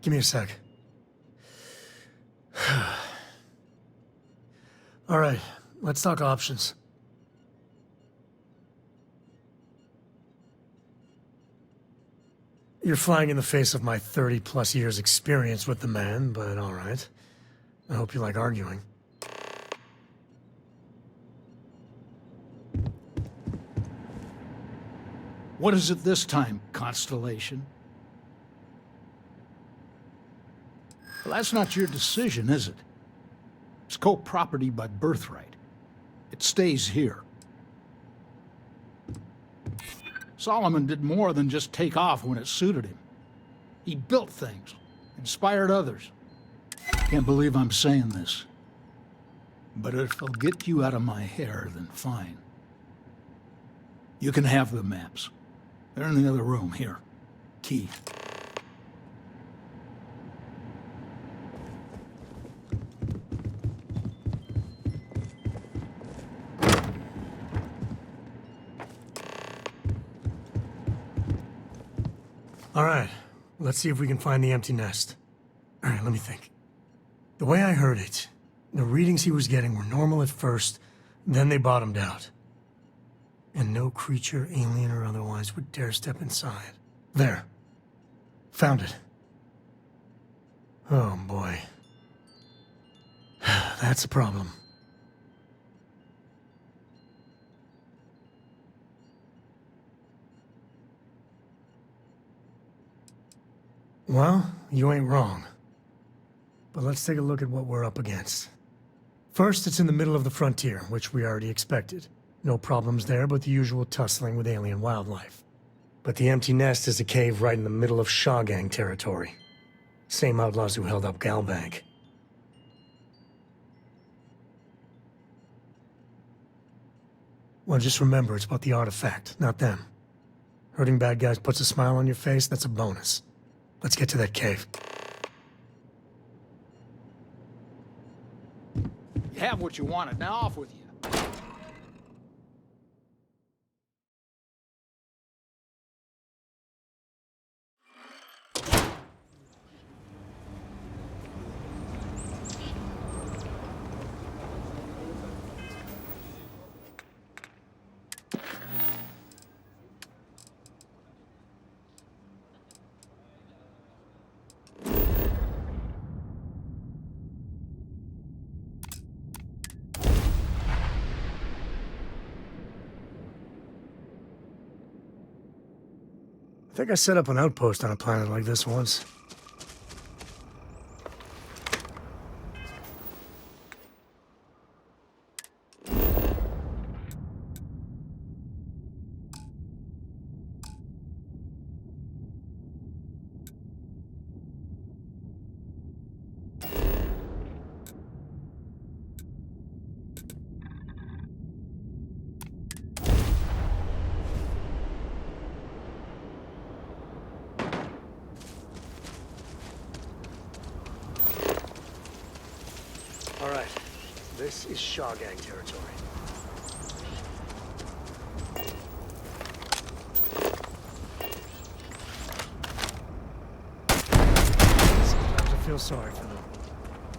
Give me a sec. All right, let's talk options. You're flying in the face of my 30-plus years experience with the man, but all right. I hope you like arguing. What is it this time, Constellation? Well, that's not your decision, is it? It's co-property by birthright. It stays here. Solomon did more than just take off when it suited him. He built things, inspired others. Can't believe I'm saying this. But if it'll get you out of my hair, then fine. You can have the maps. They're in the other room, here. Key. All right, let's see if we can find the empty nest. All right, let me think. The way I heard it, the readings he was getting were normal at first, then they bottomed out. And no creature, alien or otherwise, would dare step inside. There. Found it. Oh, boy. That's a problem. Well, you ain't wrong. But let's take a look at what we're up against. First, it's in the middle of the frontier, which we already expected. No problems there, but the usual tussling with alien wildlife. But the empty nest is a cave right in the middle of Shaw Gang territory. Same outlaws who held up Galbank. Well, just remember, it's about the artifact, not them. Hurting bad guys puts a smile on your face, that's a bonus. Let's get to that cave. You have what you wanted, now off with you. I think I set up an outpost on a planet like this once. All right, this is Shaw Gang territory. Sometimes I feel sorry for them.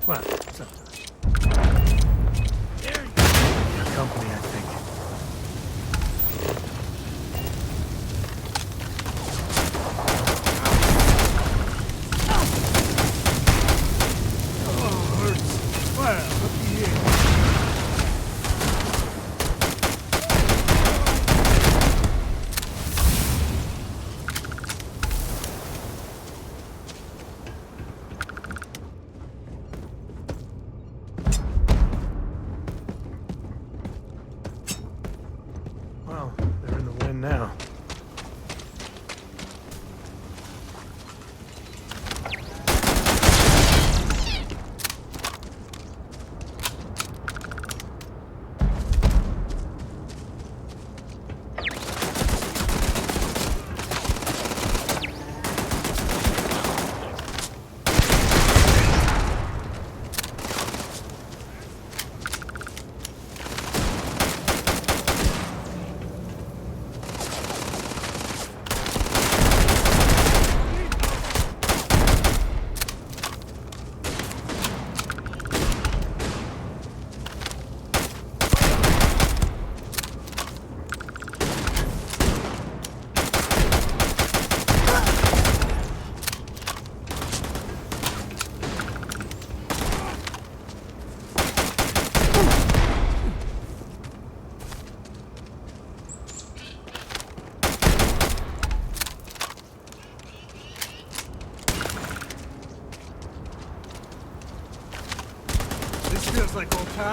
Well, sometimes. There you go. Your company, I think. Well, they're in the wind now.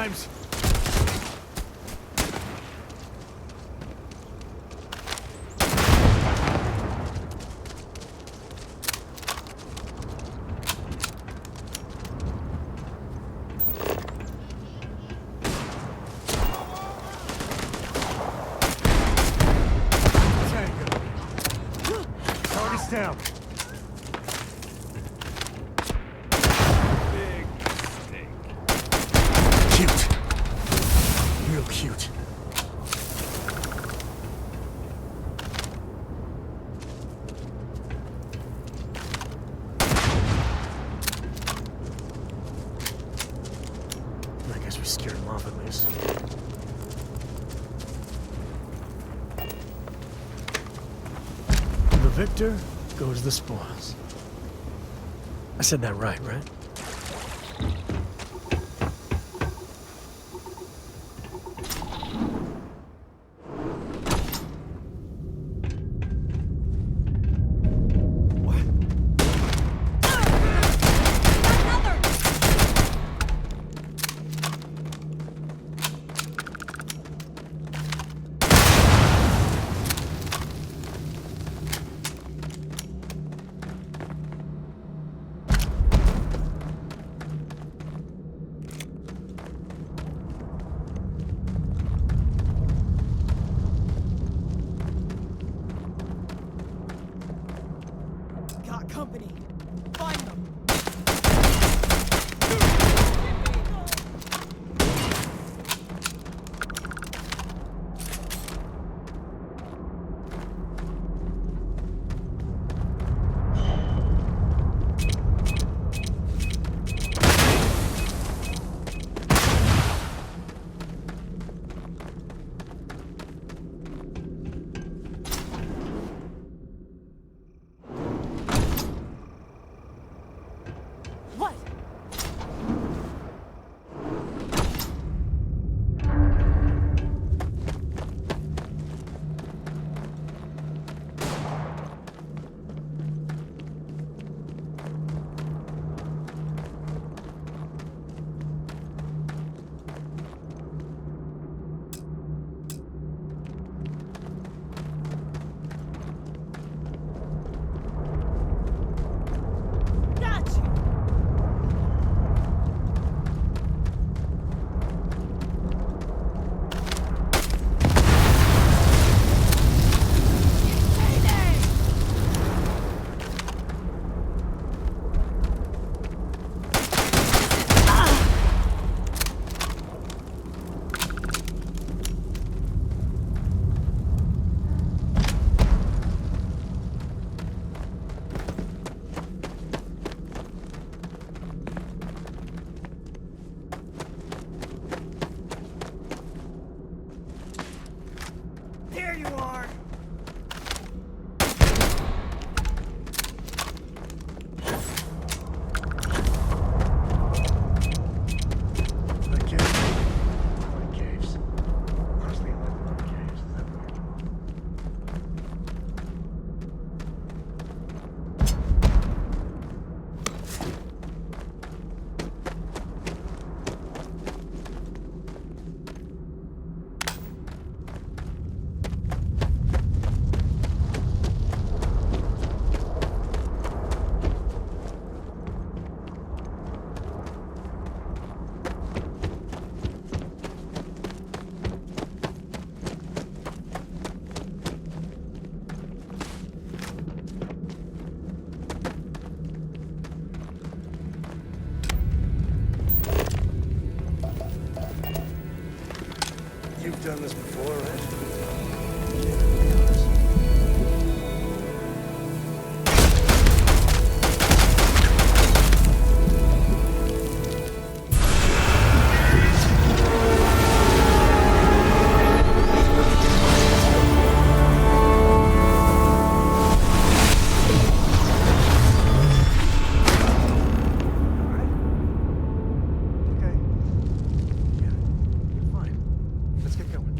times. Target's down. Big mistake. Cute. Real cute. I guess we scared him off at least. The victor goes the spoils. I said that right? Got company. Find them. What? Got you. There you are. Like caves? Like caves. Honestly, I like caves. Is that weird? You've done this before, right? Okay. Yeah, you're fine. Let's get going.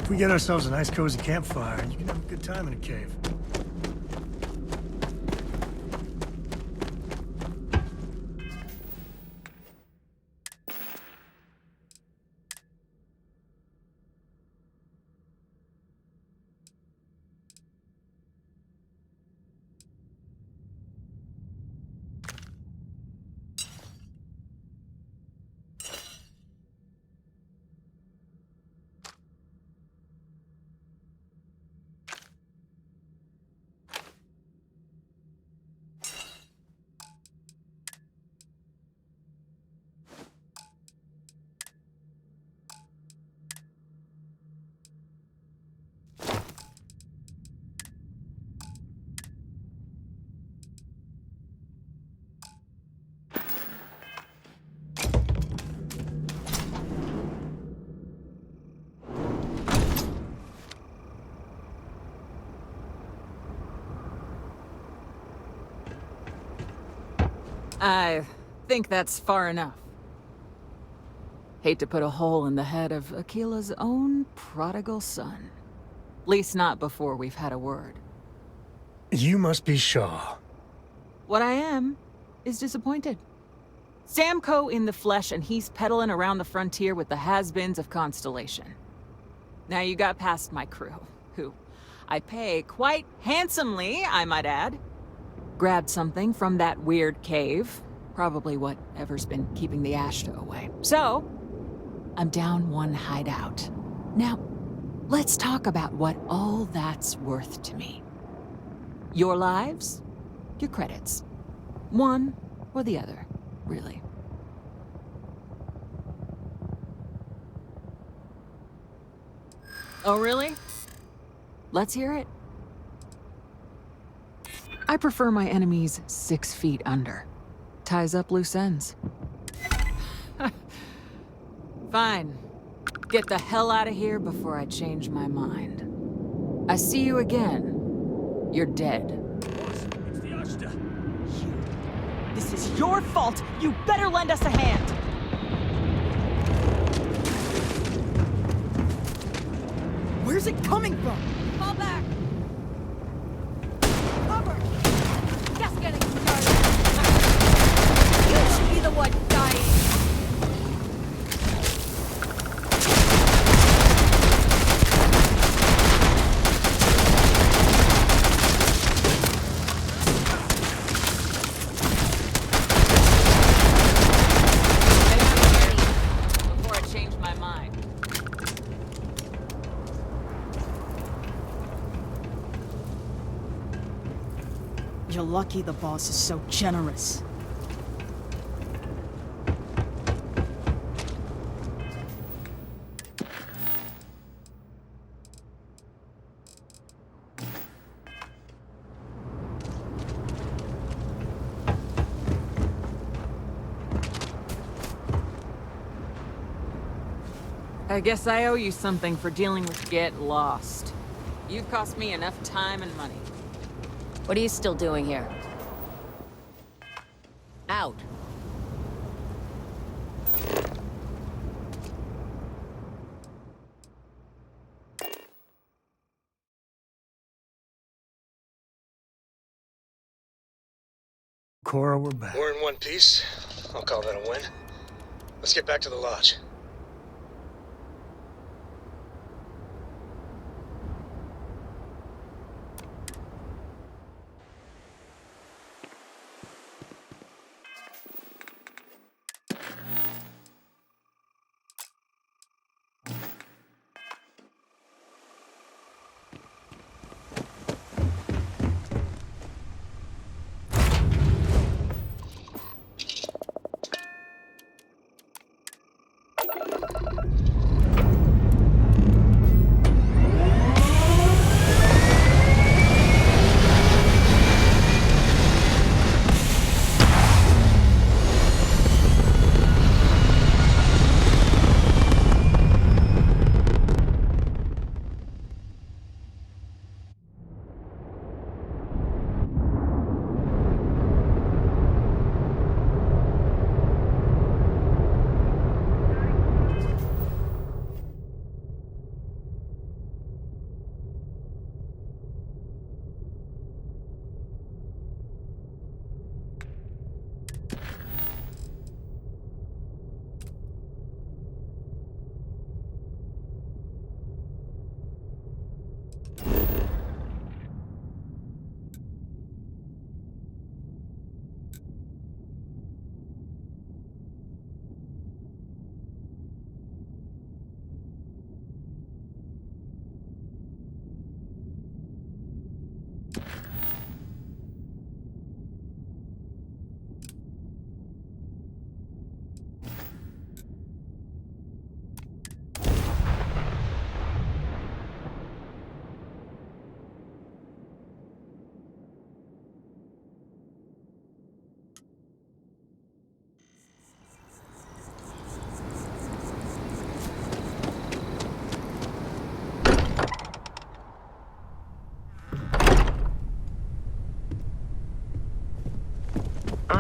If we get ourselves a nice cozy campfire, you can have a good time in a cave. I think that's far enough. Hate to put a hole in the head of Akila's own prodigal son. Least not before we've had a word. You must be Shaw. What I am is disappointed. Samco in the flesh, and he's peddling around the frontier with the has-beens of Constellation. Now you got past my crew, who I pay quite handsomely, I might add. Grabbed something from that weird cave. Probably whatever's been keeping the Ashta away. So, I'm down one hideout. Now, let's talk about what all that's worth to me. Your lives, your credits. One or the other, really. Oh, really? Let's hear it. I prefer my enemies 6 feet under. Ties up loose ends. Fine. Get the hell out of here before I change my mind. I see you again. You're dead. It's the Ashta. This is your fault. You better lend us a hand. Where's it coming from? Fall back! Cover! Just getting started. You should be the one dying. Before I change my mind. You're lucky the boss is so generous. I guess I owe you something for dealing with Get Lost. You've cost me enough time and money. What are you still doing here? Out. Cora, we're back. We're in one piece. I'll call that a win. Let's get back to the lodge.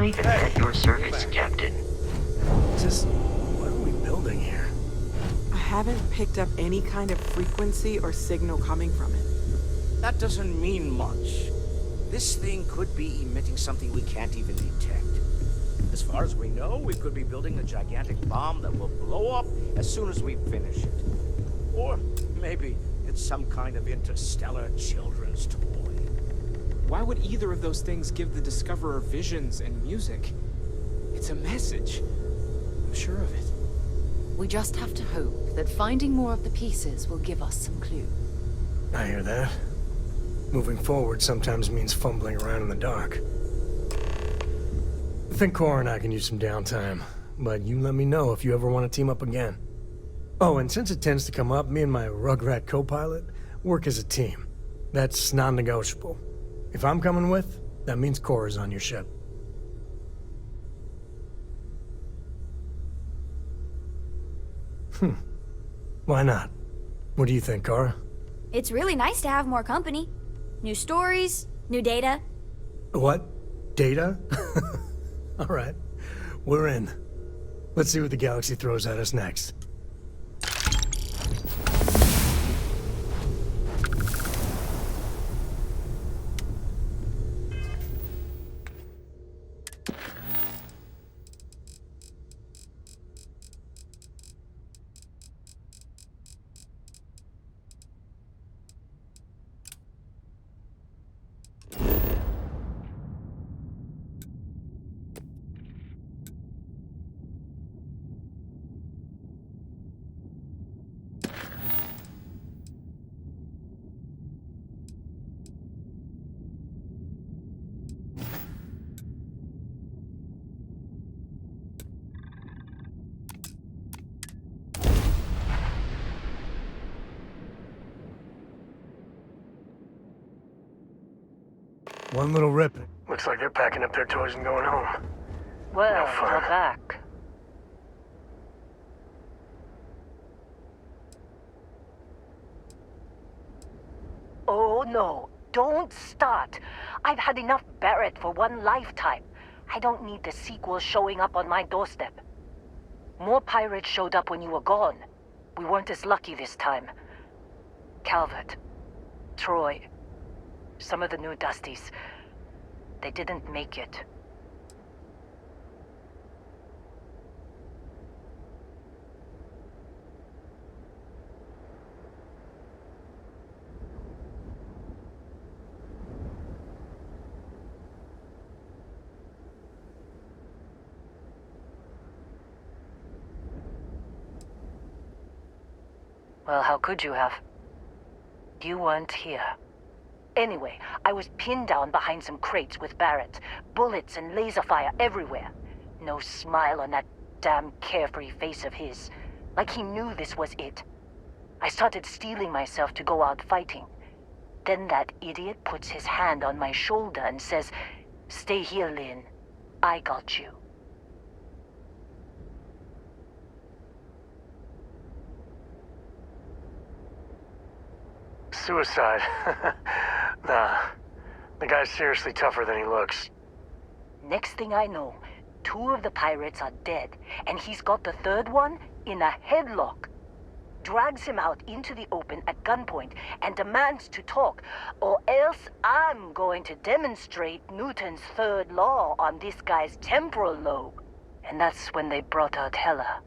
Reset your circuits, Captain. Just what are we building here? I haven't picked up any kind of frequency or signal coming from it. That doesn't mean much. This thing could be emitting something we can't even detect. As far as we know, we could be building a gigantic bomb that will blow up as soon as we finish it. Or maybe it's some kind of interstellar children's toy. Why would either of those things give the Discoverer visions and music? It's a message. I'm sure of it. We just have to hope that finding more of the pieces will give us some clue. I hear that. Moving forward sometimes means fumbling around in the dark. I think Cora and I can use some downtime, but you let me know if you ever want to team up again. Oh, and since it tends to come up, me and my Rugrat co-pilot work as a team. That's non-negotiable. If I'm coming with, that means Cora's on your ship. Why not? What do you think, Cora? It's really nice to have more company. New stories, new data. What? Data? All right. We're in. Let's see what the galaxy throws at us next. One little rip. Looks like they're packing up their toys and going home. Well, No fun. you're back. Oh no, don't start. I've had enough Barrett for one lifetime. I don't need the sequel showing up on my doorstep. More pirates showed up when you were gone. We weren't as lucky this time. Calvert, Troy, some of the new Dusties. They didn't make it. Well, how could you have? You weren't here. Anyway, I was pinned down behind some crates with Barrett. Bullets and laser fire everywhere. No smile on that damn carefree face of his. Like he knew this was it. I started steeling myself to go out fighting. Then that idiot puts his hand on my shoulder and says, "Stay here, Lynn. I got you." Suicide. Nah. The guy's seriously tougher than he looks. Next thing I know, 2 of the pirates are dead, and he's got the 3rd one in a headlock. Drags him out into the open at gunpoint and demands to talk, or else I'm going to demonstrate Newton's 3rd law on this guy's temporal lobe. And that's when they brought out Hela.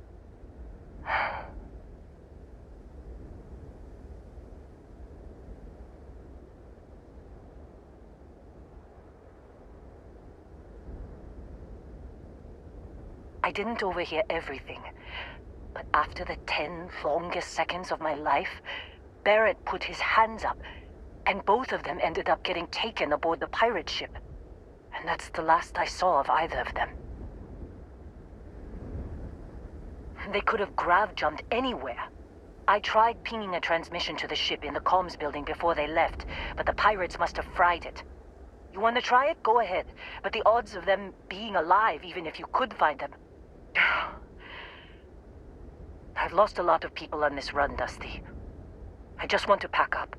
I didn't overhear everything, but after the 10 longest seconds of my life, Barrett put his hands up, and both of them ended up getting taken aboard the pirate ship. And that's the last I saw of either of them. They could have grav-jumped anywhere. I tried pinging a transmission to the ship in the comms building before they left, but the pirates must have fried it. You want to try it? Go ahead. But the odds of them being alive, even if you could find them... I've lost a lot of people on this run, Dusty. I just want to pack up.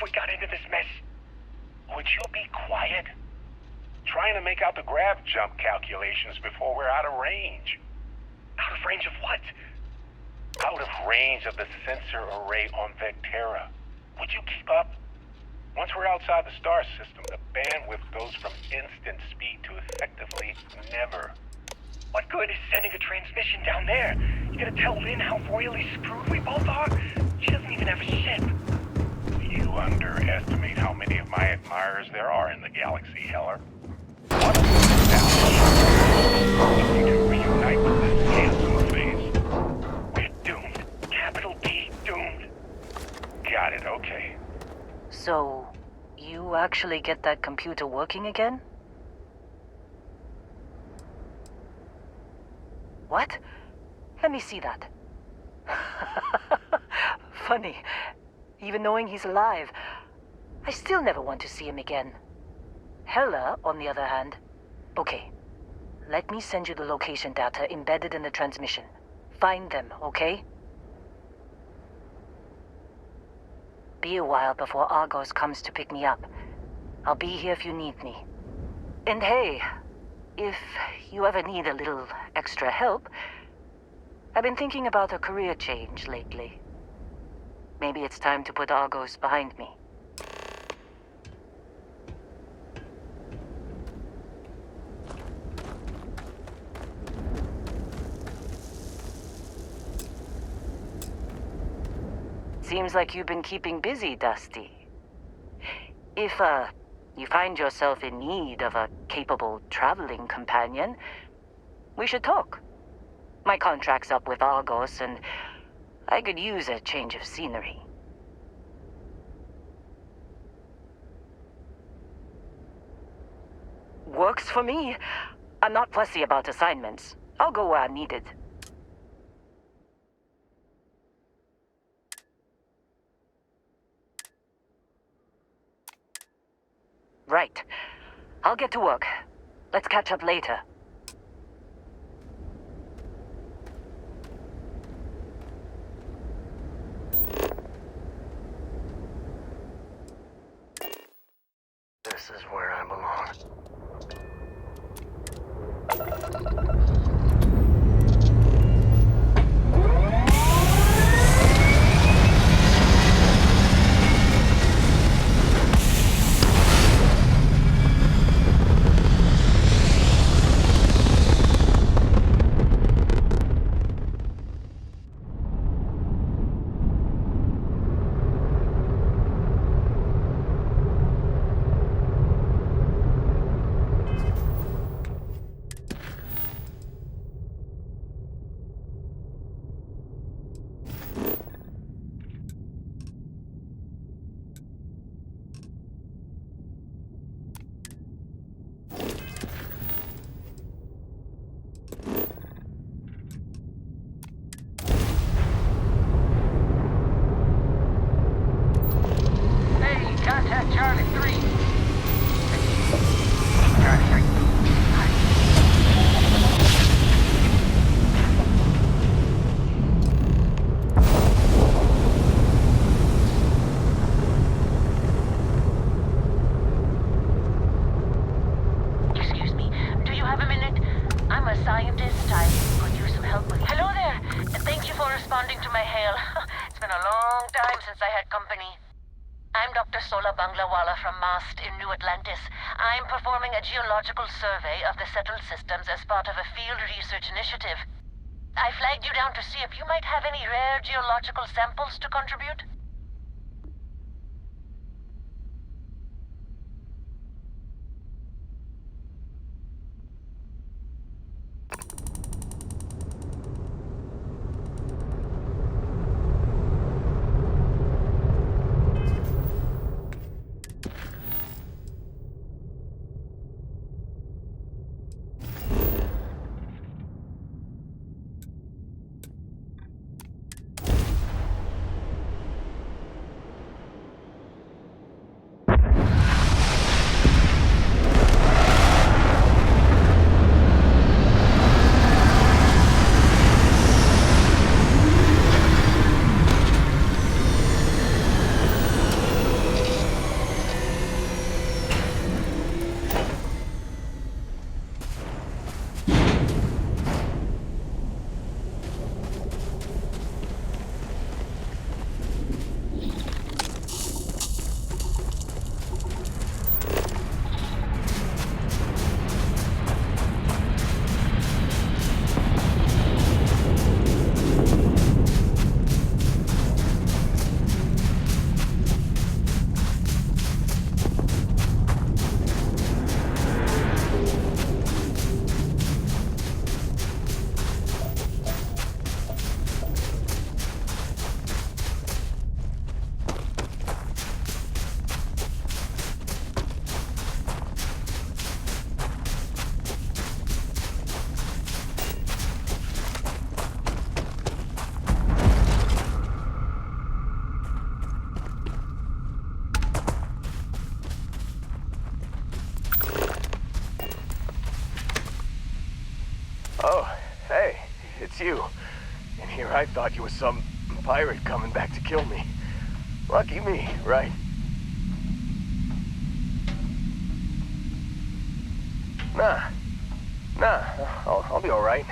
we got into this mess? Would you be quiet? Trying to make out the grav jump calculations before we're out of range. Out of range of what? Out of range of the sensor array on Vectera. Would you keep up? Once we're outside the star system, the bandwidth goes from instant speed to effectively never. What good is sending a transmission down there? You gonna tell Lynn how royally screwed we both are? She doesn't even have a ship. You underestimate how many of my admirers there are in the galaxy, Heller. One of them is now looking to reunite with this handsome face. We're doomed. Capital D, doomed. Got it, okay. So, you actually get that computer working again? What? Let me see that. Funny. Even knowing he's alive, I still never want to see him again. Hella, on the other hand... Okay. Let me send you the location data embedded in the transmission. Find them, okay? Be a while before Argos comes to pick me up. I'll be here if you need me. And hey, if you ever need a little extra help, I've been thinking about a career change lately. Maybe it's time to put Argos behind me. Seems like you've been keeping busy, Dusty. If, you find yourself in need of a capable traveling companion, we should talk. My contract's up with Argos, and I could use a change of scenery. Works for me. I'm not fussy about assignments. I'll go where I'm needed. Right. I'll get to work. Let's catch up later. This is where I belong. Contact Charlie 3. Charlie 3. Excuse me, do you have a minute? I'm a scientist. I could use some help with... Hello there! Thank you for responding to my hail. It's been a long time since I had company. I'm Dr. Sola Banglawala from MAST in New Atlantis. I'm performing a geological survey of the settled systems as part of a field research initiative. I flagged you down to see if you might have any rare geological samples to contribute. you. And here I thought you was some pirate coming back to kill me. Lucky me, right? Nah, I'll be alright.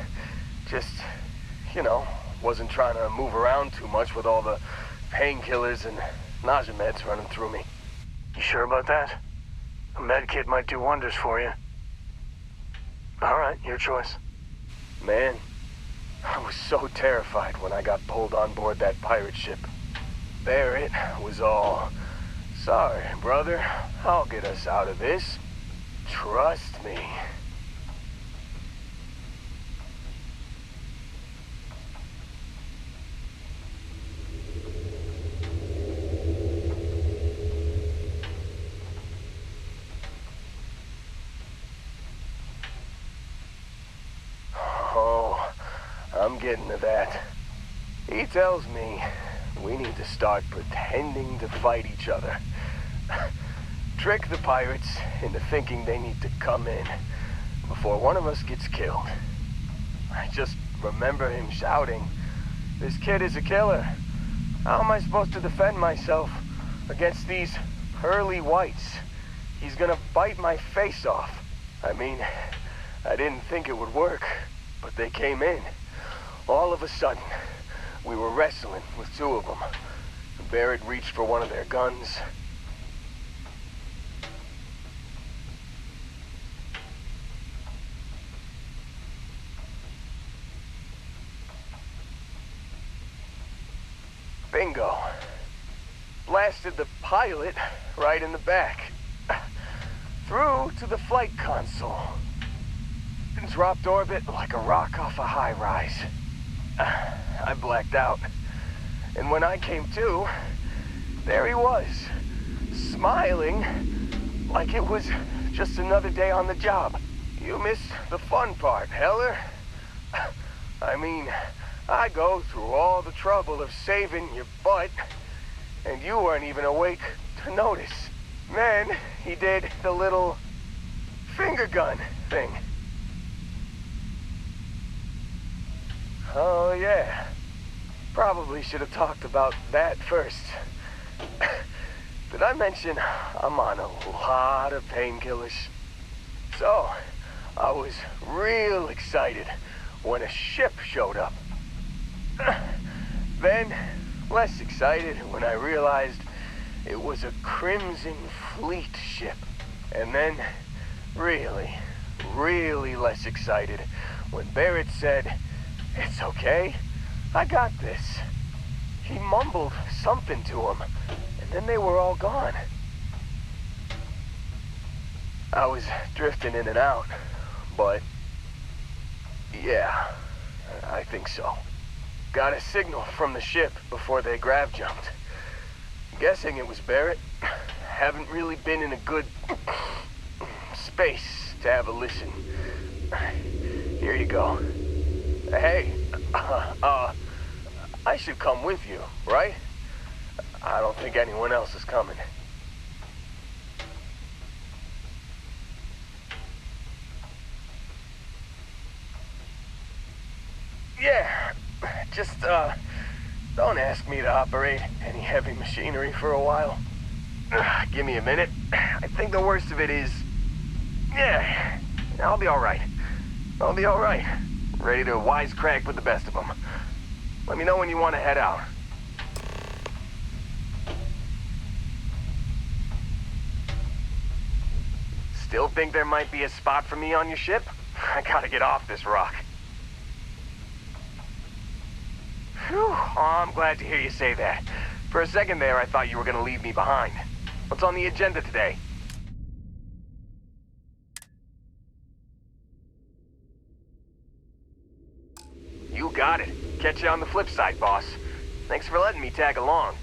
Just, you know, wasn't trying to move around too much with all the painkillers and nausea meds running through me. You sure about that? A med kit might do wonders for you. Alright, your choice. Man, I was so terrified when I got pulled on board that pirate ship. There it was all. Sorry, brother. I'll get us out of this. Trust me. Oh, I'm getting to that. He tells me we need to start pretending to fight each other. Trick the pirates into thinking they need to come in before one of us gets killed. I just remember him shouting, "This kid is a killer. How am I supposed to defend myself against these pearly whites? He's gonna bite my face off." I mean, I didn't think it would work, but they came in. All of a sudden, we were wrestling with two of them. Barrett reached for one of their guns. Bingo. Blasted the pilot right in the back. Through to the flight console. And dropped orbit like a rock off a high-rise. I blacked out. And when I came to, there he was, smiling like it was just another day on the job. You missed the fun part, Heller. I mean, I go through all the trouble of saving your butt, and you weren't even awake to notice. Then he did the little finger gun thing. Oh yeah, probably should have talked about that first. Did I mention I'm on a lot of painkillers? So, I was real excited when a ship showed up. Then, less excited when I realized it was a Crimson Fleet ship. And then, really less excited when Barrett said, "It's okay, I got this." He mumbled something to him, and then they were all gone. I was drifting in and out, but yeah, I think so. Got a signal from the ship before they grav jumped. Guessing it was Barrett. Haven't really been in a good space to have a listen. Here you go. Hey, I should come with you, right? I don't think anyone else is coming. Yeah, just, don't ask me to operate any heavy machinery for a while. Give me a minute. I think the worst of it is... Yeah, I'll be alright. I'll be alright. Ready to wisecrack with the best of them. Let me know when you want to head out. Still think there might be a spot for me on your ship? I gotta get off this rock. Whew, oh, I'm glad to hear you say that. For a second there, I thought you were gonna leave me behind. What's on the agenda today? You got it. Catch you on the flip side, boss. Thanks for letting me tag along.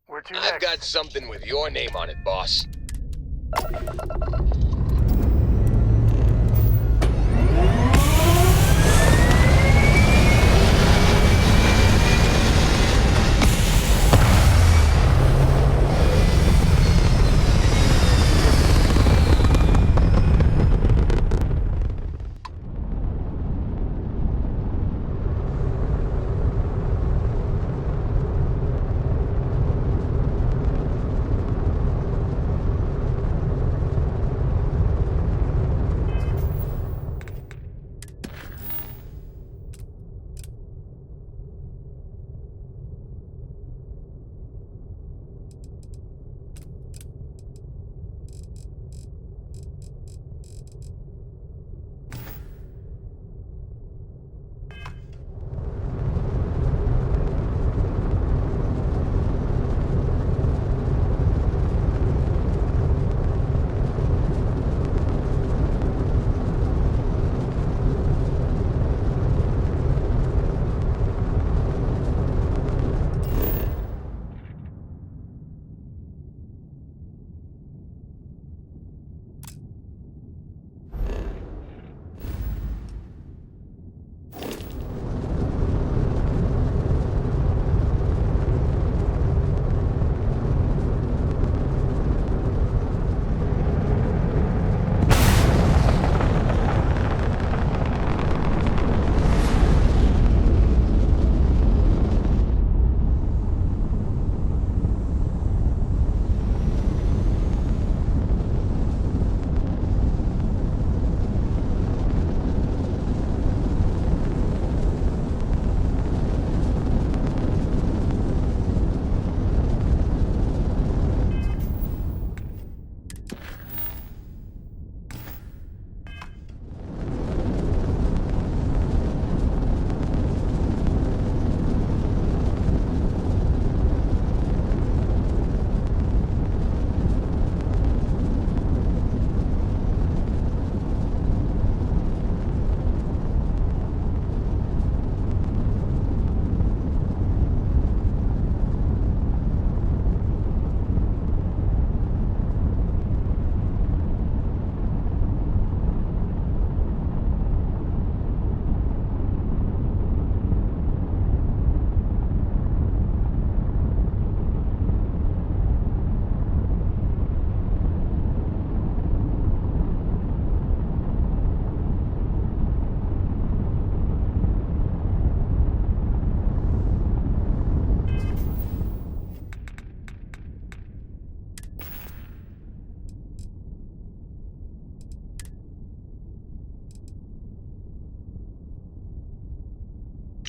Where to I've next? got something with your name on it, boss.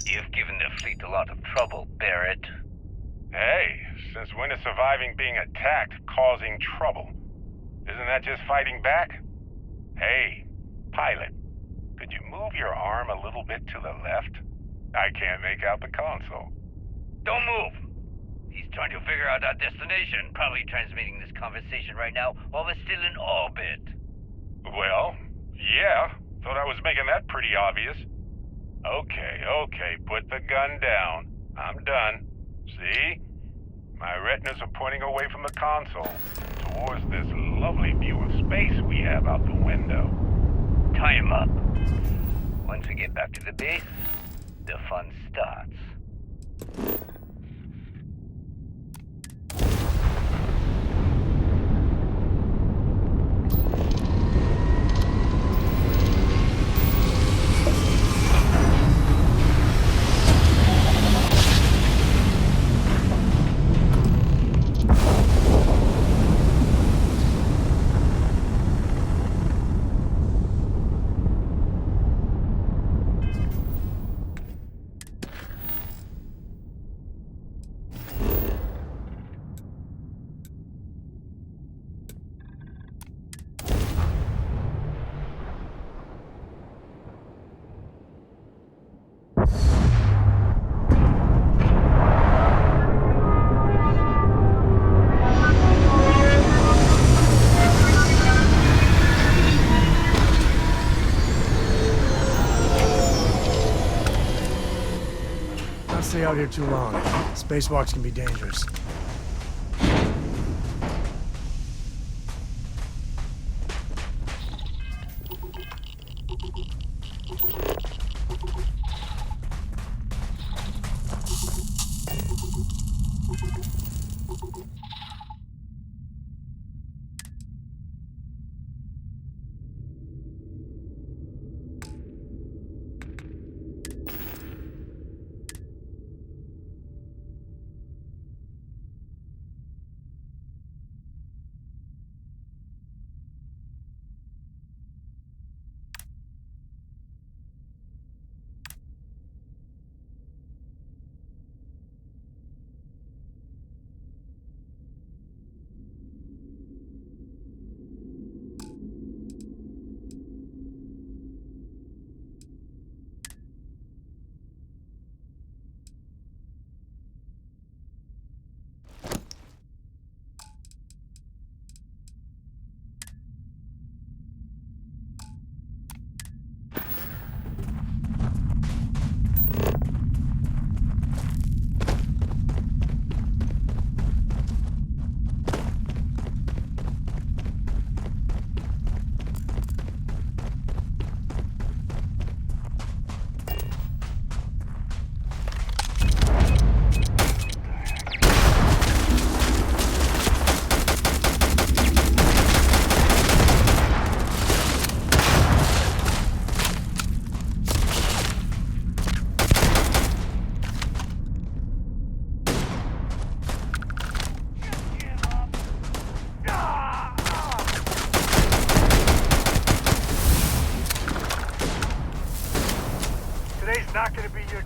You've given the fleet a lot of trouble, Barrett. Hey, since when is surviving being attacked causing trouble? Isn't that just fighting back? Hey, pilot, could you move your arm a little bit to the left? I can't make out the console. Don't move! He's trying to figure out our destination, probably transmitting this conversation right now while we're still in orbit. Well, yeah, thought I was making that pretty obvious. Okay, put the gun down. I'm done. See? My retinas are pointing away from the console, towards this lovely view of space we have out the window. Tie him up. Once we get back to the base, the fun starts. Stay out here too long. Spacewalks can be dangerous.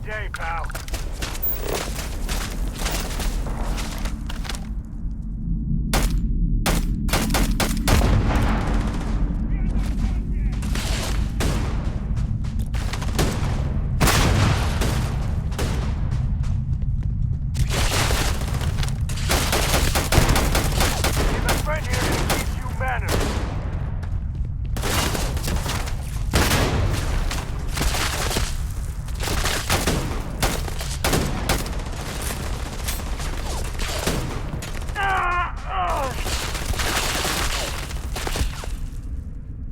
day, pal.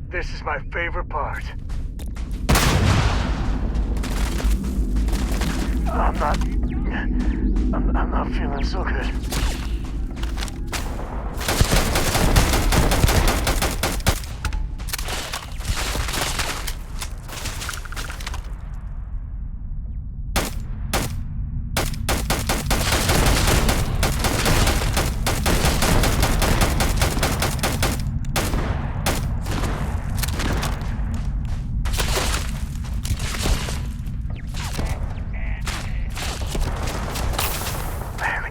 This is my favorite part. I'm not feeling so good.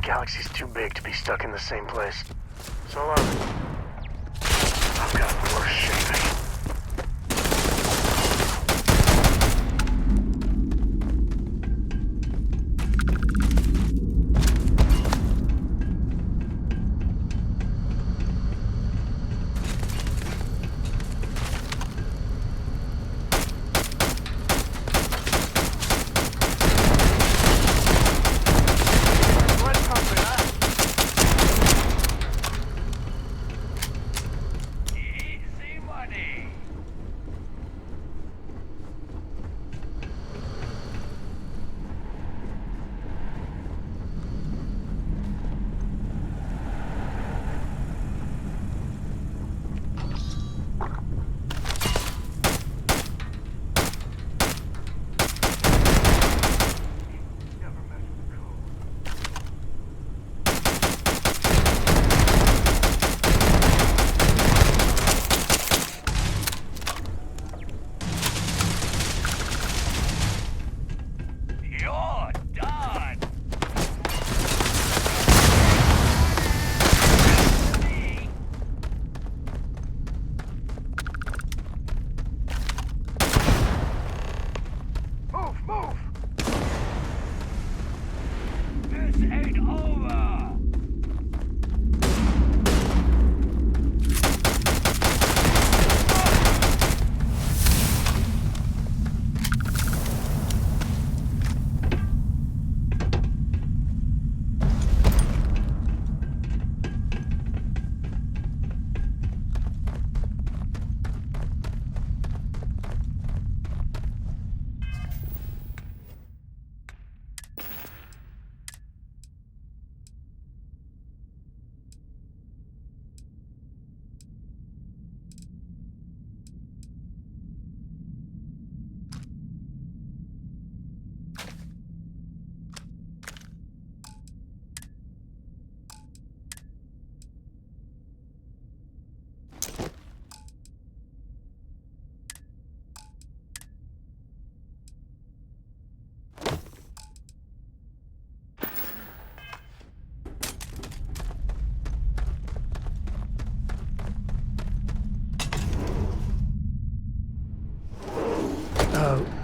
Galaxy's too big to be stuck in the same place. So long. I've got worse shaving.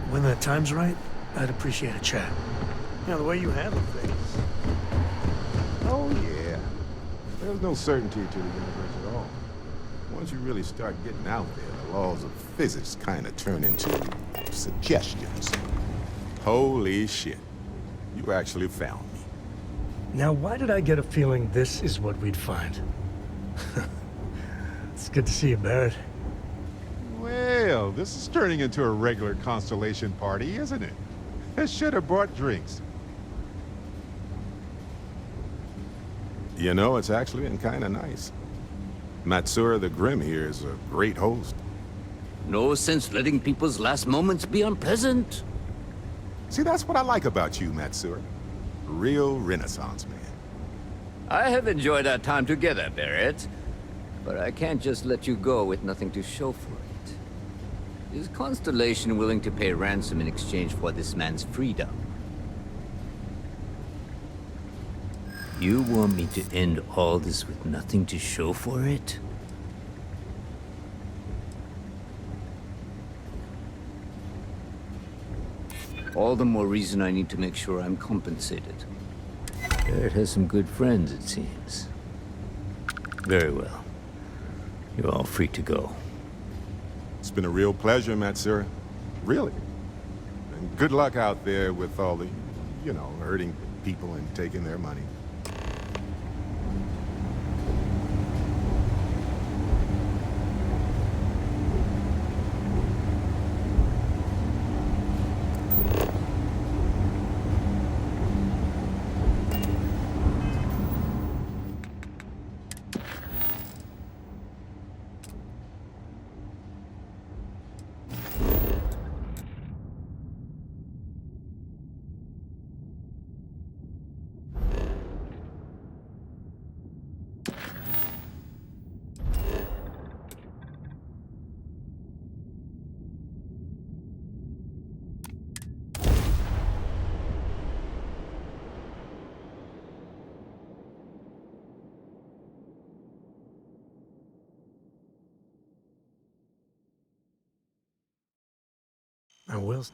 When the time's right, I'd appreciate a chat. You know, the way you handle things. Oh, yeah. There's no certainty to the universe at all. Once you really start getting out there, the laws of physics kind of turn into suggestions. Holy shit. You actually found me. Now, why did I get a feeling this is what we'd find? It's good to see you, Barrett. Well, this is turning into a regular Constellation party, isn't it? I should have brought drinks. You know, it's actually been kind of nice. Matsura the Grim here is a great host. No sense letting people's last moments be unpleasant. See, that's what I like about you, Matsura. Real Renaissance man. I have enjoyed our time together, Barrett. But I can't just let you go with nothing to show for it. Is Constellation willing to pay ransom in exchange for this man's freedom? You want me to end all this with nothing to show for it? All the more reason I need to make sure I'm compensated. Barrett has some good friends, it seems. Very well. You're all free to go. It's been a real pleasure, Matsura. Really. And good luck out there with all the, hurting people and taking their money.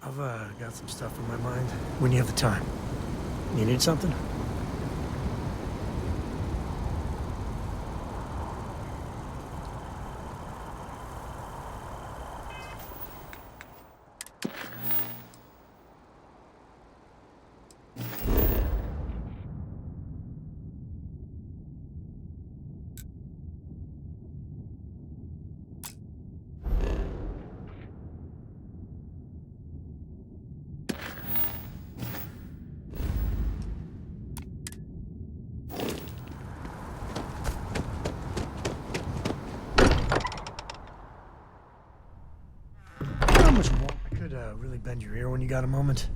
I've got some stuff on my mind. When you have the time. You need something? Really bend your ear when you got a moment.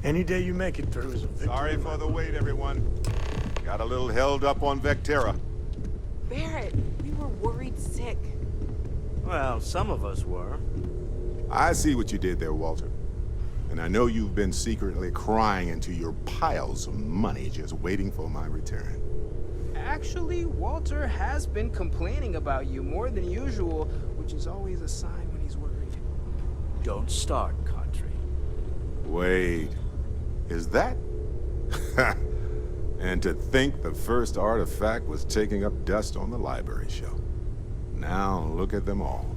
Any day you make it through is a victory. Sorry for the wait, everyone. Got a little held up on Vectera. Barrett, we were worried sick. Well, some of us were. I see what you did there, Walter. And I know you've been secretly crying into your piles of money just waiting for my return. Actually, Walter has been complaining about you more than usual, which is always a sign when he's worried. Don't start, Country. Wait, is that? And to think the first artifact was taking up dust on the library shelf. Now look at them all.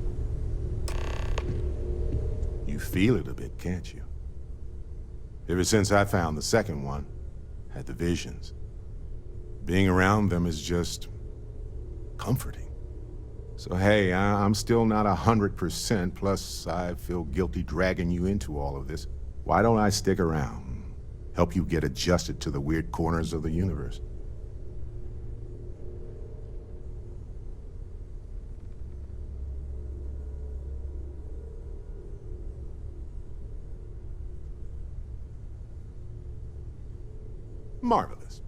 You feel it a bit, can't you? Ever since I found the second one, had the visions. Being around them is just comforting. So hey, I'm still not 100%, plus I feel guilty dragging you into all of this. Why don't I stick around? Help you get adjusted to the weird corners of the universe. Marvelous.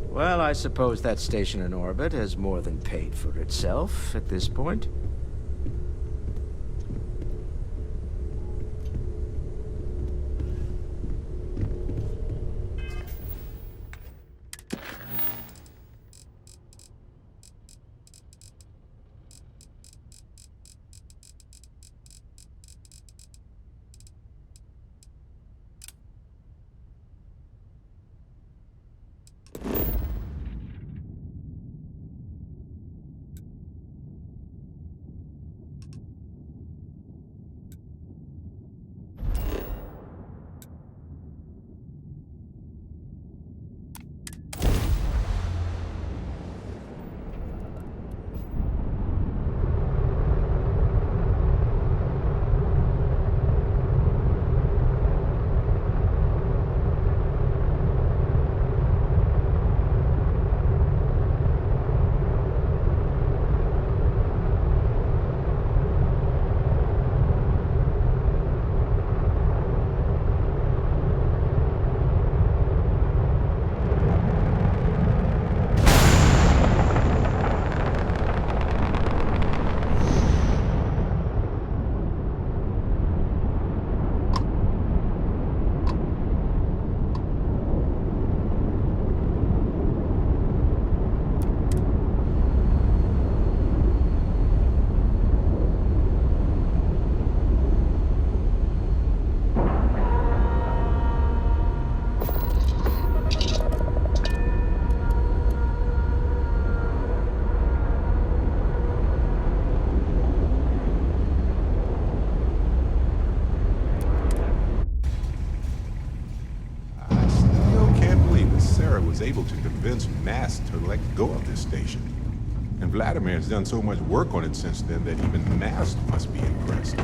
Well, I suppose that station in orbit has more than paid for itself at this point. able to convince Mast to let go of this station. And Vladimir has done so much work on it since then that even Mast must be impressed.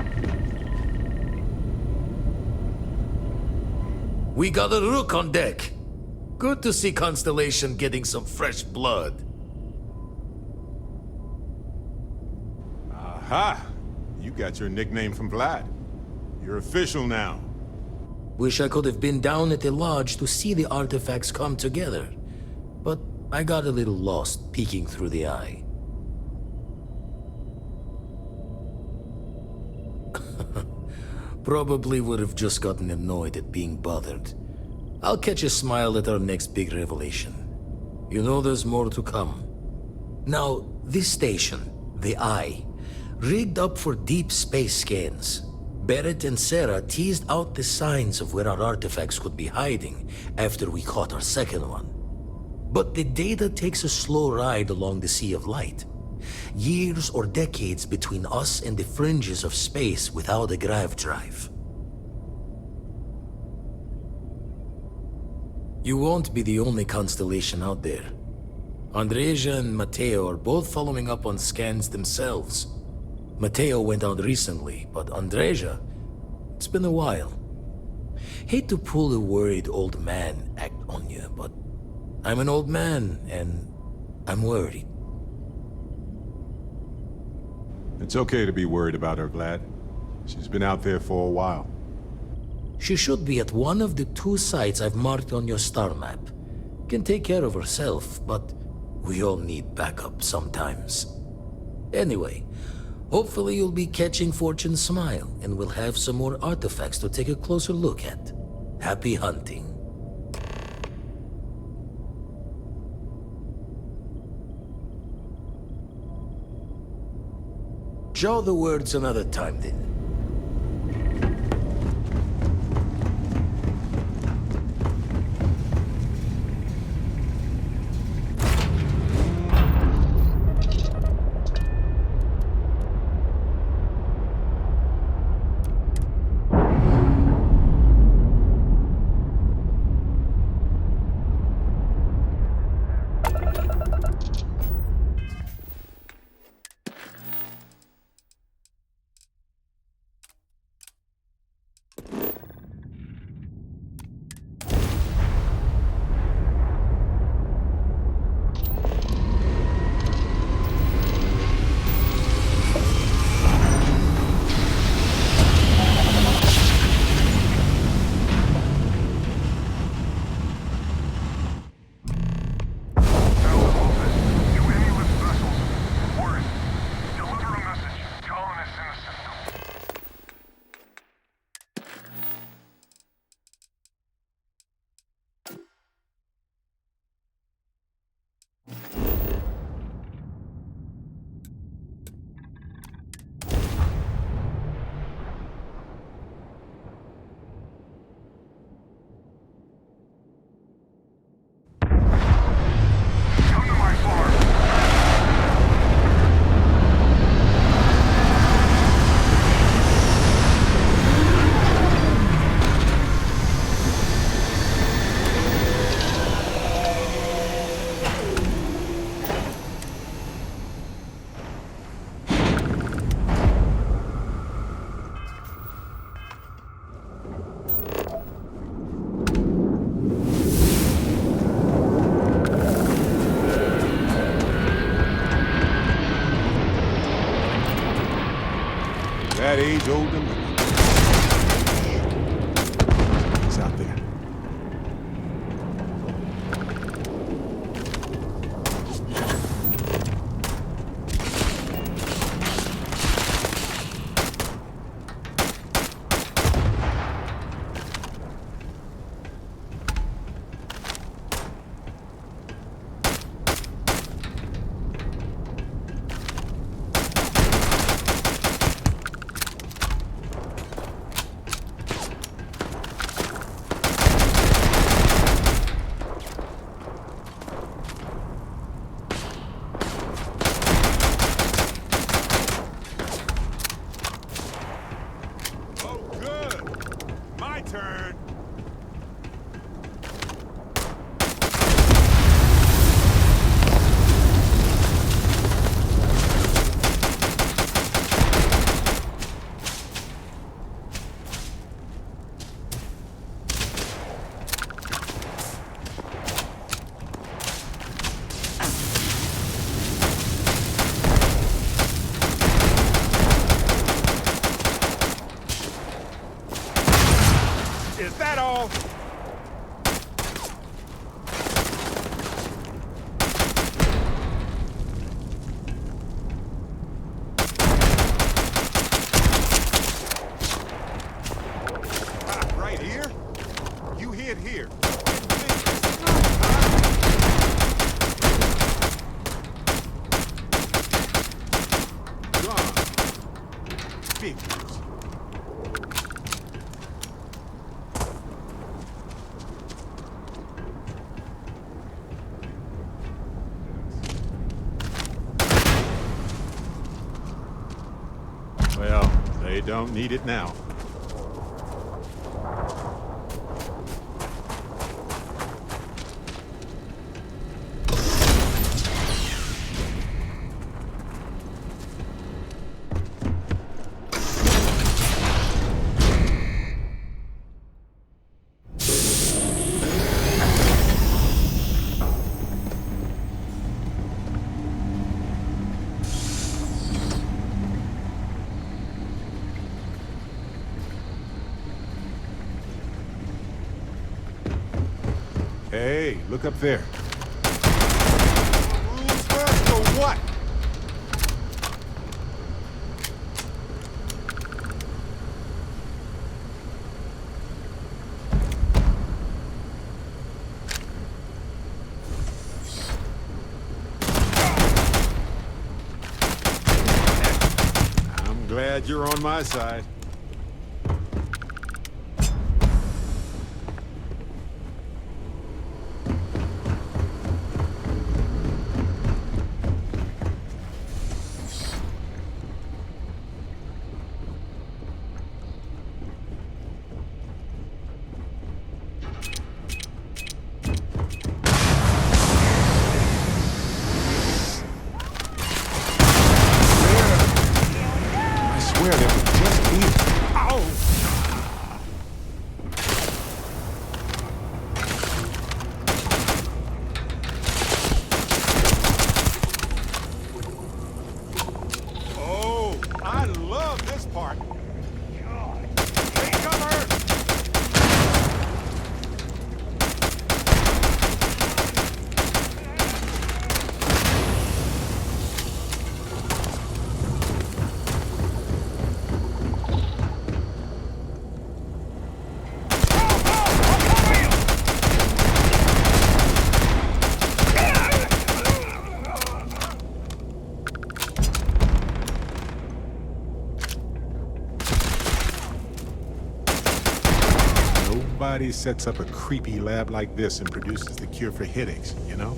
We got a rook on deck. Good to see Constellation getting some fresh blood. Aha! You got your nickname from Vlad. You're official now. Wish I could have been down at the lodge to see the artifacts come together. But I got a little lost peeking through the eye. Probably would have just gotten annoyed at being bothered. I'll catch a smile at our next big revelation. You know there's more to come. Now, this station, the Eye, rigged up for deep space scans. Barrett and Sarah teased out the signs of where our artifacts could be hiding after we caught our second one. But the data takes a slow ride along the Sea of Light. Years or decades between us and the fringes of space without a grav drive. You won't be the only constellation out there. Andreja and Matteo are both following up on scans themselves. Matteo went out recently, but Andreja, it's been a while. Hate to pull a worried old man act on you, but I'm an old man, and I'm worried. It's okay to be worried about her, Vlad. She's been out there for a while. She should be at one of the 2 sites I've marked on your star map. Can take care of herself, but we all need backup sometimes. Anyway, hopefully you'll be catching Fortune's smile, and we'll have some more artifacts to take a closer look at. Happy hunting. Jaw the words another time, then. That age-old dilemma. It's out there. figures. Well, they don't need it now. Hey, look up there. Rules first or what? I'm glad you're on my side. Nobody sets up a creepy lab like this and produces the cure for headaches, you know?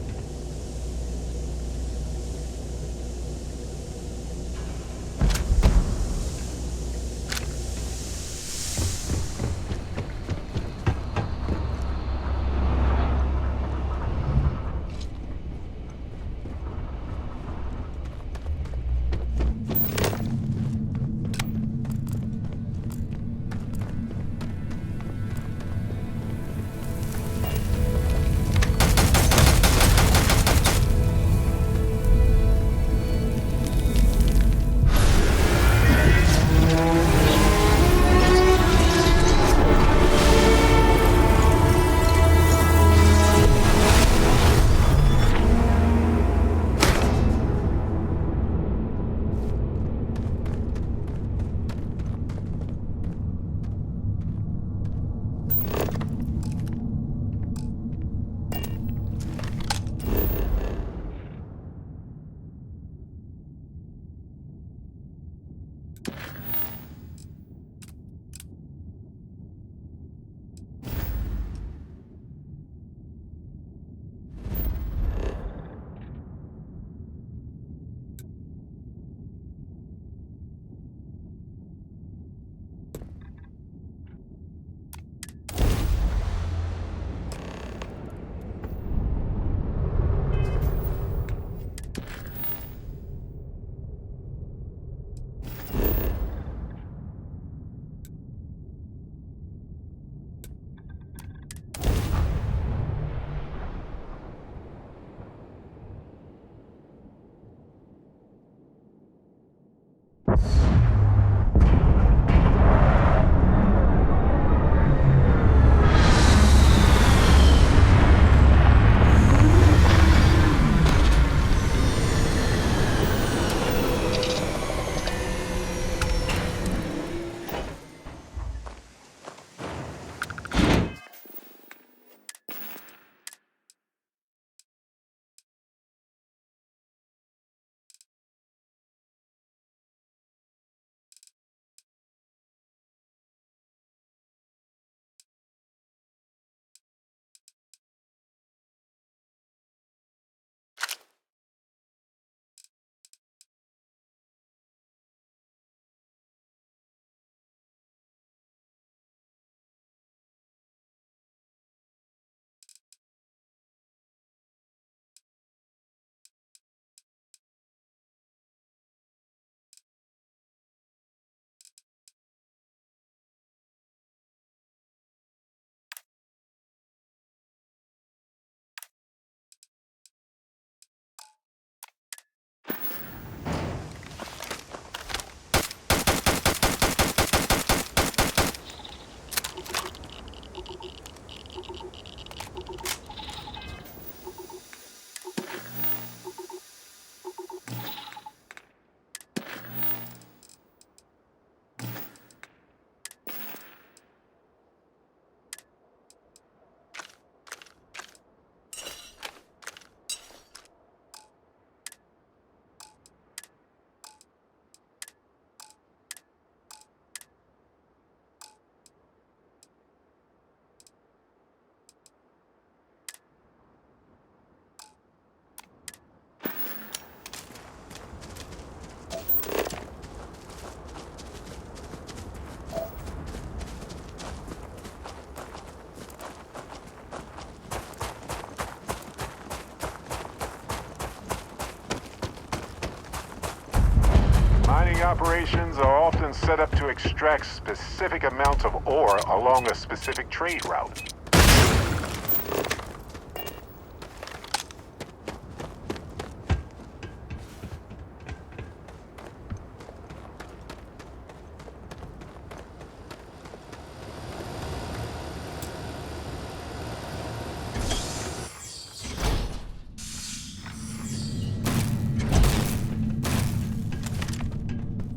operations are often set up to extract specific amounts of ore along a specific trade route.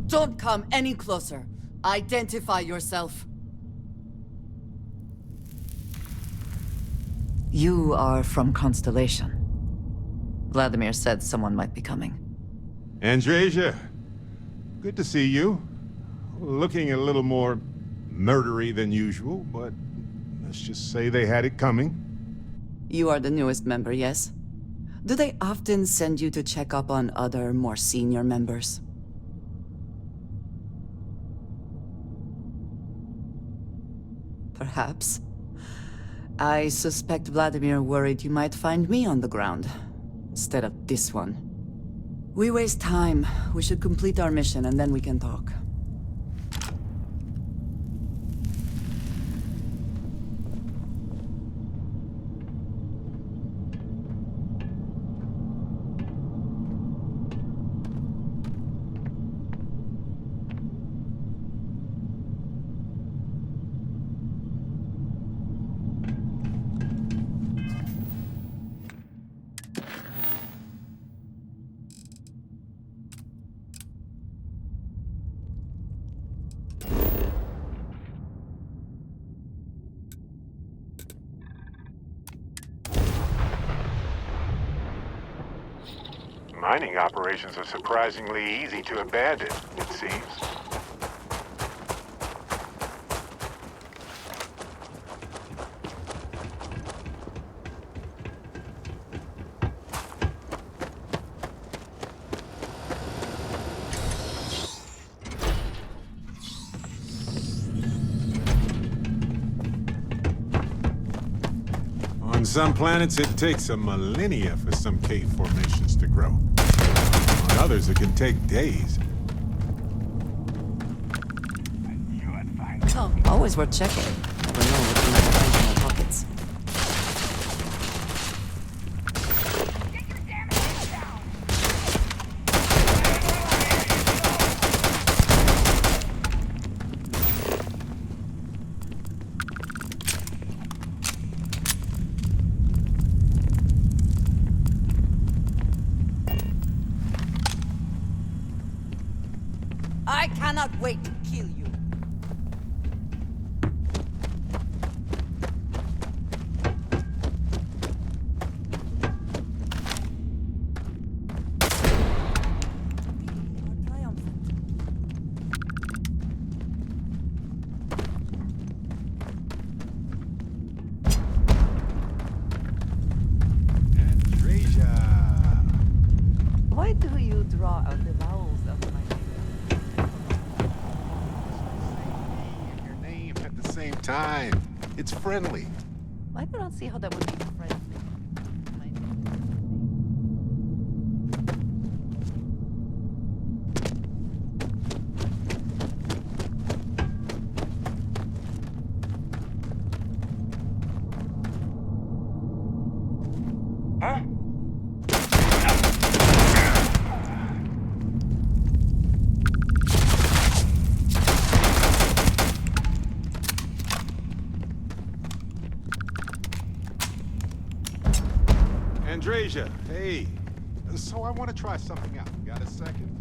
Don't come any closer. Identify yourself. You are from Constellation. Vladimir said someone might be coming. Andreja, good to see you. Looking a little more murdery than usual, but let's just say they had it coming. You are the newest member, yes? Do they often send you to check up on other, more senior members? Perhaps. I suspect Vladimir worried you might find me on the ground, instead of this one. We waste time. We should complete our mission and then we can talk. Mining operations are surprisingly easy to abandon, it seems. On some planets, it takes a millennia for some cave formations to grow. On others, it can take days. Oh, always worth checking. Never know what you might find in my pockets. I cannot wait to kill you. Why do you draw out the vowels of my At the same time, it's friendly. I do not see how that would be friendly. Huh? Andreja, hey. So I want to try something out. Got a second?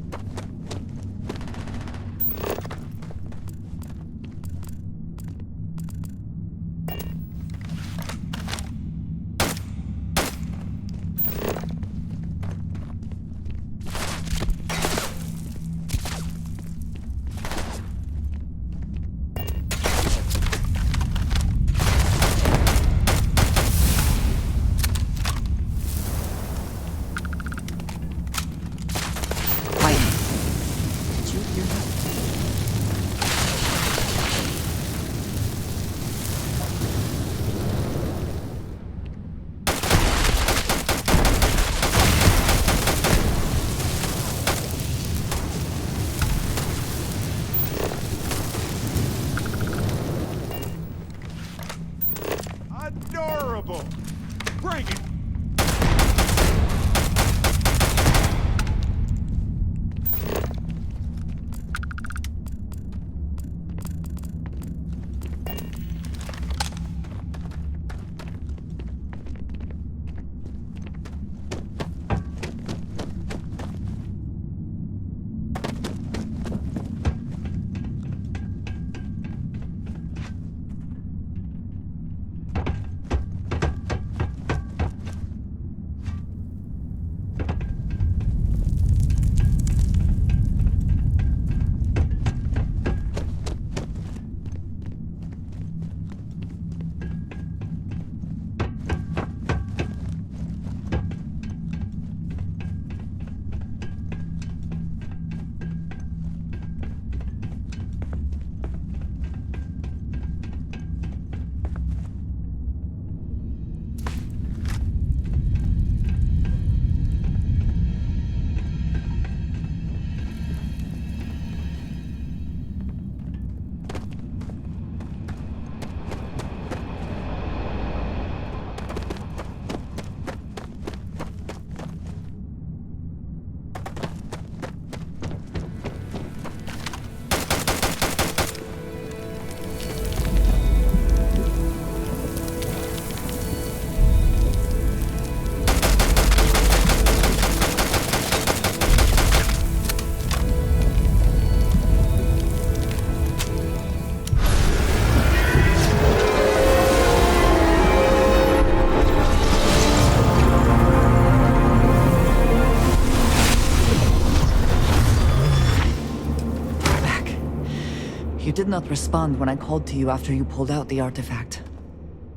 You did not respond when I called to you after you pulled out the artifact.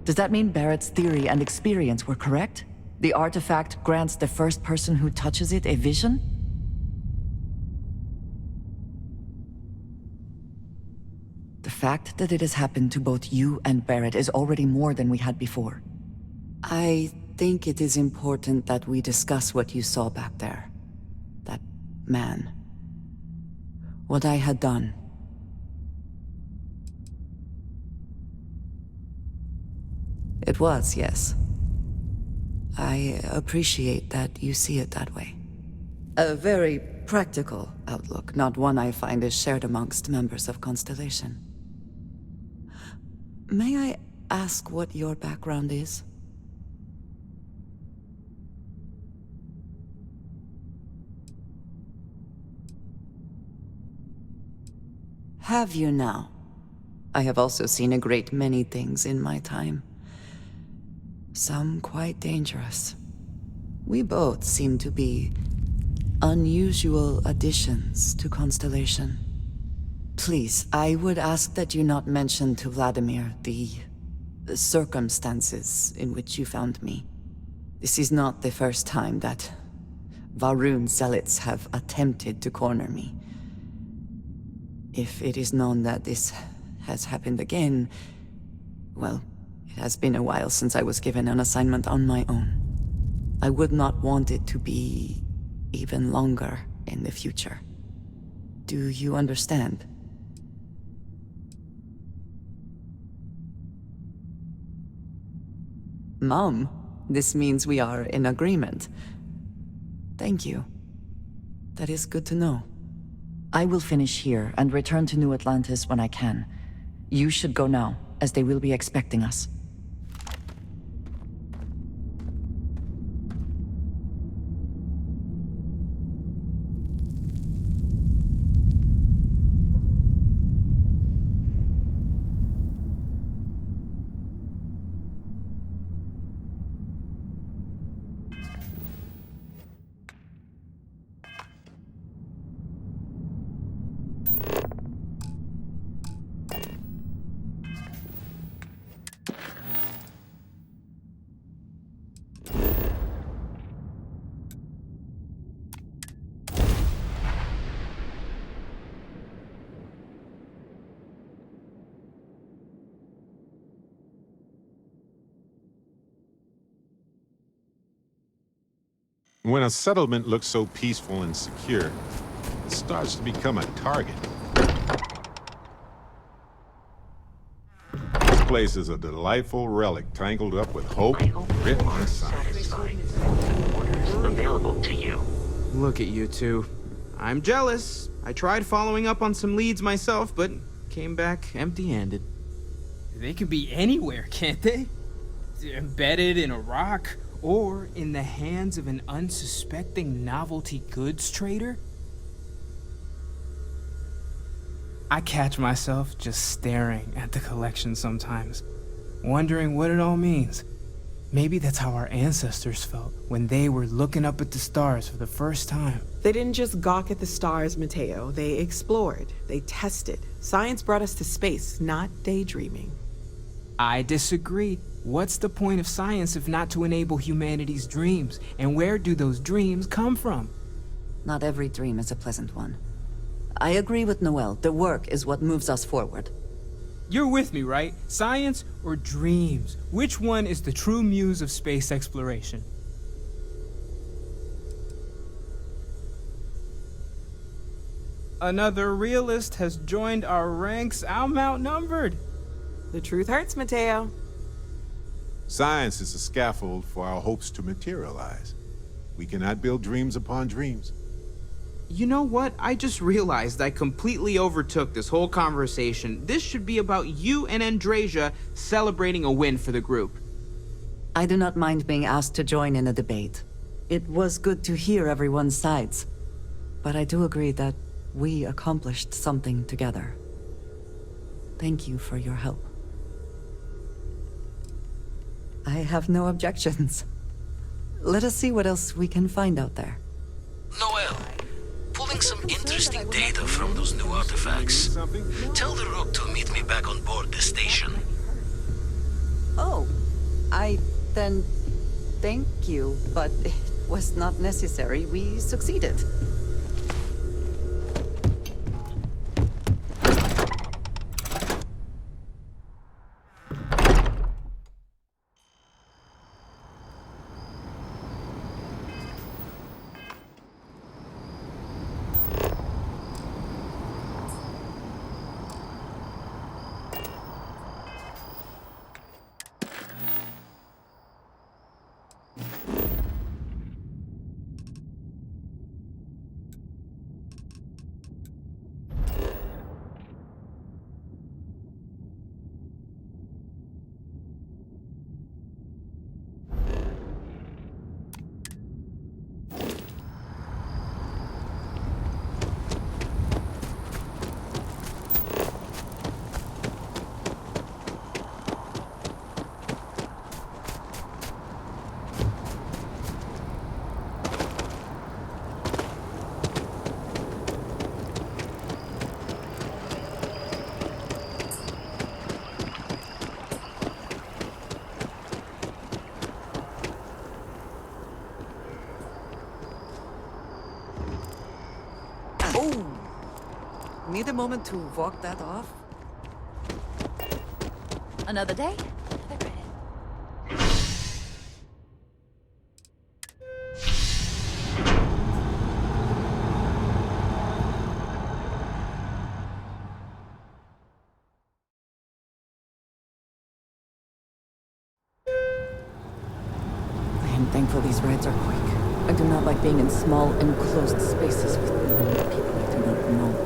Does that mean Barrett's theory and experience were correct? The artifact grants the first person who touches it a vision? The fact that it has happened to both you and Barrett is already more than we had before. I think it is important that we discuss what you saw back there. That man. What I had done. It was, yes. I appreciate that you see it that way. A very practical outlook, not one I find is shared amongst members of Constellation. May I ask what your background is? Have you now? I have also seen a great many things in my time. Some quite dangerous. We both seem to be unusual additions to Constellation. Please, I would ask that you not mention to Vladimir the circumstances in which you found me. This is not the first time that Varun zealots have attempted to corner me. If it is known that this has happened again, well, it has been a while since I was given an assignment on my own. I would not want it to be even longer in the future. Do you understand? Mom, this means we are in agreement. Thank you. That is good to know. I will finish here and return to New Atlantis when I can. You should go now, as they will be expecting us. When a settlement looks so peaceful and secure, it starts to become a target. This place is a delightful relic tangled up with hope, grit, and science. Orders available to you. Look at you two. I'm jealous. I tried following up on some leads myself, but came back empty-handed. They could be anywhere, can't they? Embedded in a rock, or in the hands of an unsuspecting novelty goods trader? I catch myself just staring at the collection sometimes, wondering what it all means. Maybe that's how our ancestors felt when they were looking up at the stars for the first time. They didn't just gawk at the stars, Mateo. They explored. They tested. Science brought us to space, not daydreaming. I disagree. What's the point of science if not to enable humanity's dreams? And where do those dreams come from? Not every dream is a pleasant one. I agree with Noel. The work is what moves us forward. You're with me, right? Science or dreams? Which one is the true muse of space exploration? Another realist has joined our ranks. I'm outnumbered. The truth hurts, Mateo. Science is a scaffold for our hopes to materialize. We cannot build dreams upon dreams. You know what? I just realized I completely overtook this whole conversation. This should be about you and Andrasia celebrating a win for the group. I do not mind being asked to join in a debate. It was good to hear everyone's sides. But I do agree that we accomplished something together. Thank you for your help. I have no objections. Let us see what else we can find out there. Noel, pulling getting some interesting data from those new artifacts. Tell the Rook to meet me back on board the station. Oh, then thank you, but it was not necessary. We succeeded. Need a moment to walk that off? Another day? I am thankful these rides are quick. I do not like being in small, enclosed spaces with many people I do not know.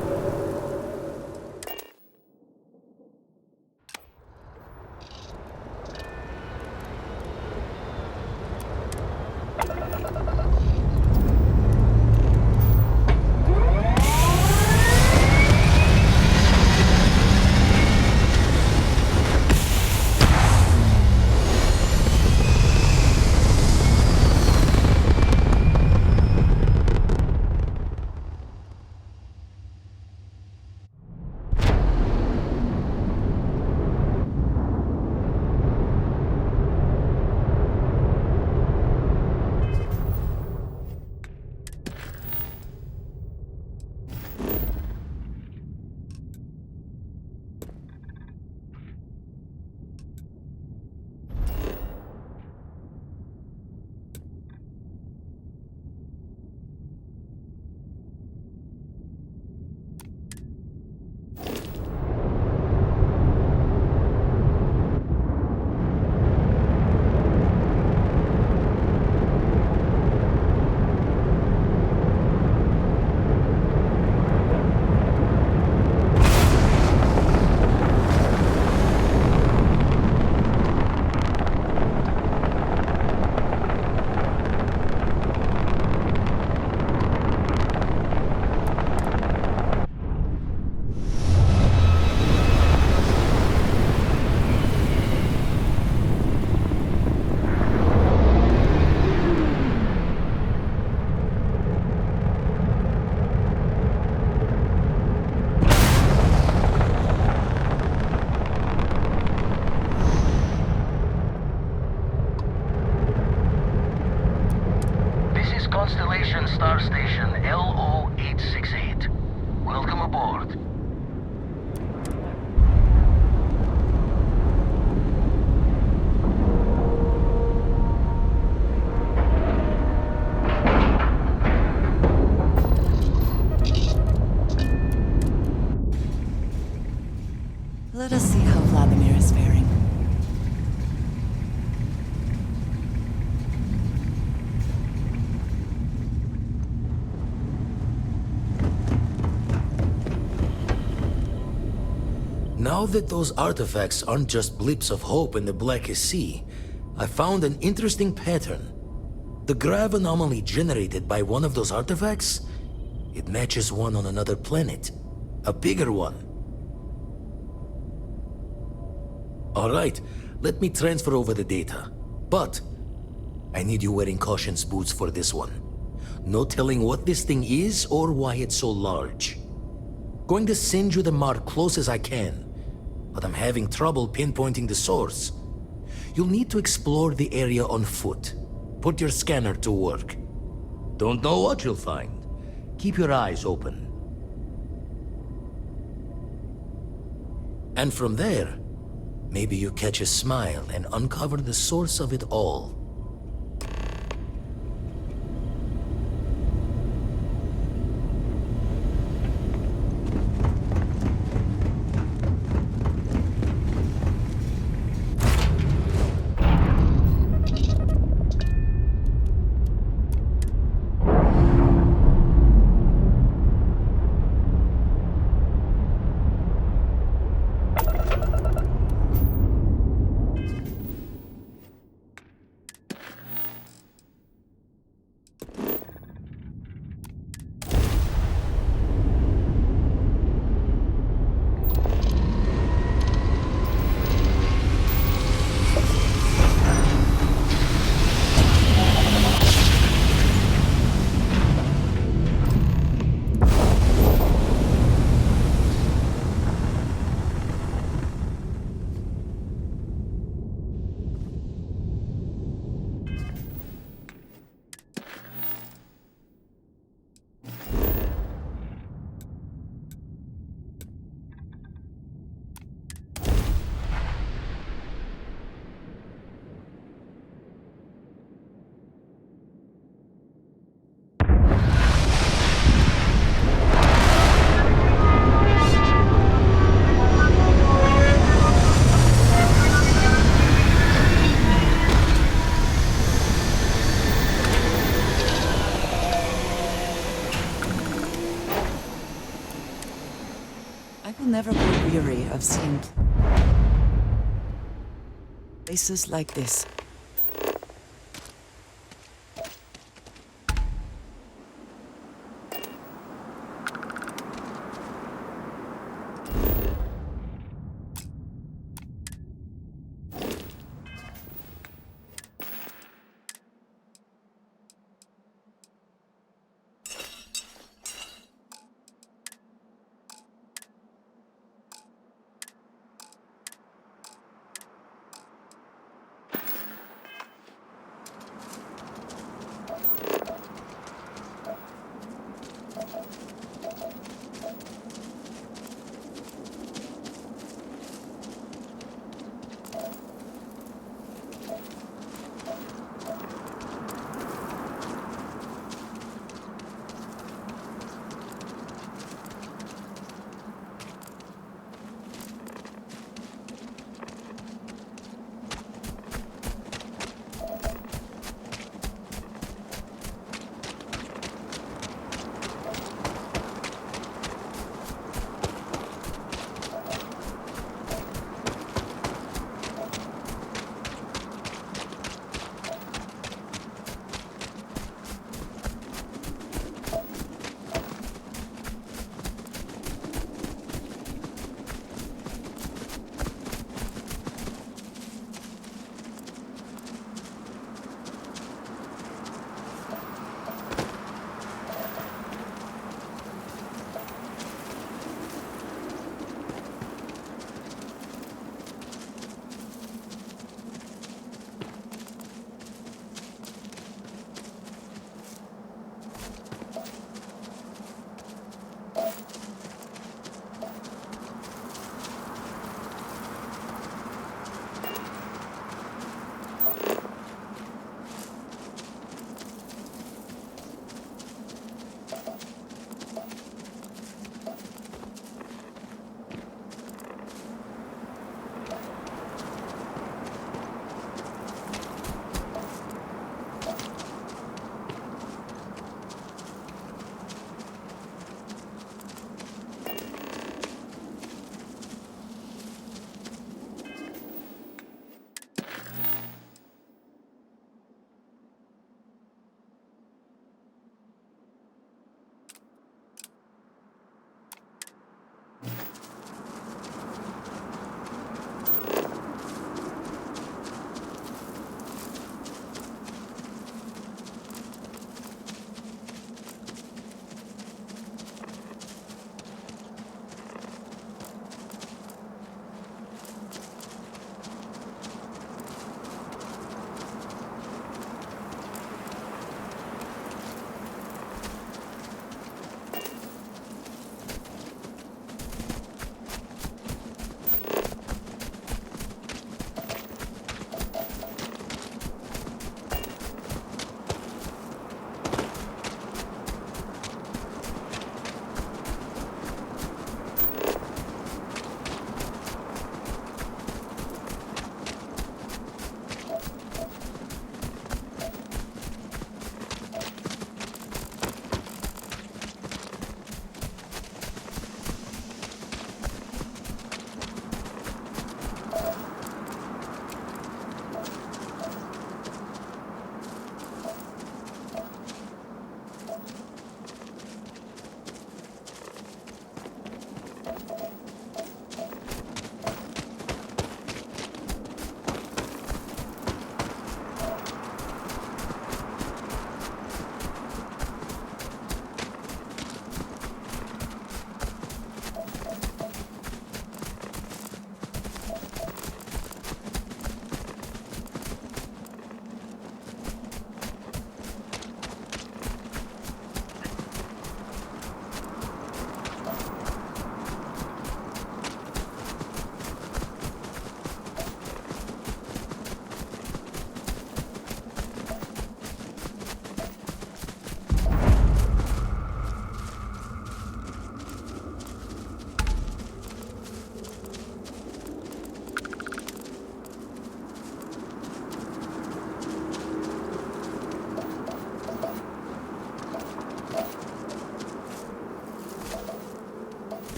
Constellation Star Station LO-868. Welcome aboard. Let us see how Vladimir is faring. Now that those artifacts aren't just blips of hope in the blackest sea, I found an interesting pattern. The grav anomaly generated by one of those artifacts, it matches one on another planet. A bigger one. Alright, let me transfer over the data. But I need you wearing caution's boots for this one. No telling what this thing is or why it's so large. Going to send you the mark close as I can, but I'm having trouble pinpointing the source. You'll need to explore the area on foot. Put your scanner to work. Don't know what you'll find. Keep your eyes open. And from there, maybe you catch a smile and uncover the source of it all. I will never grow weary of seeing places like this.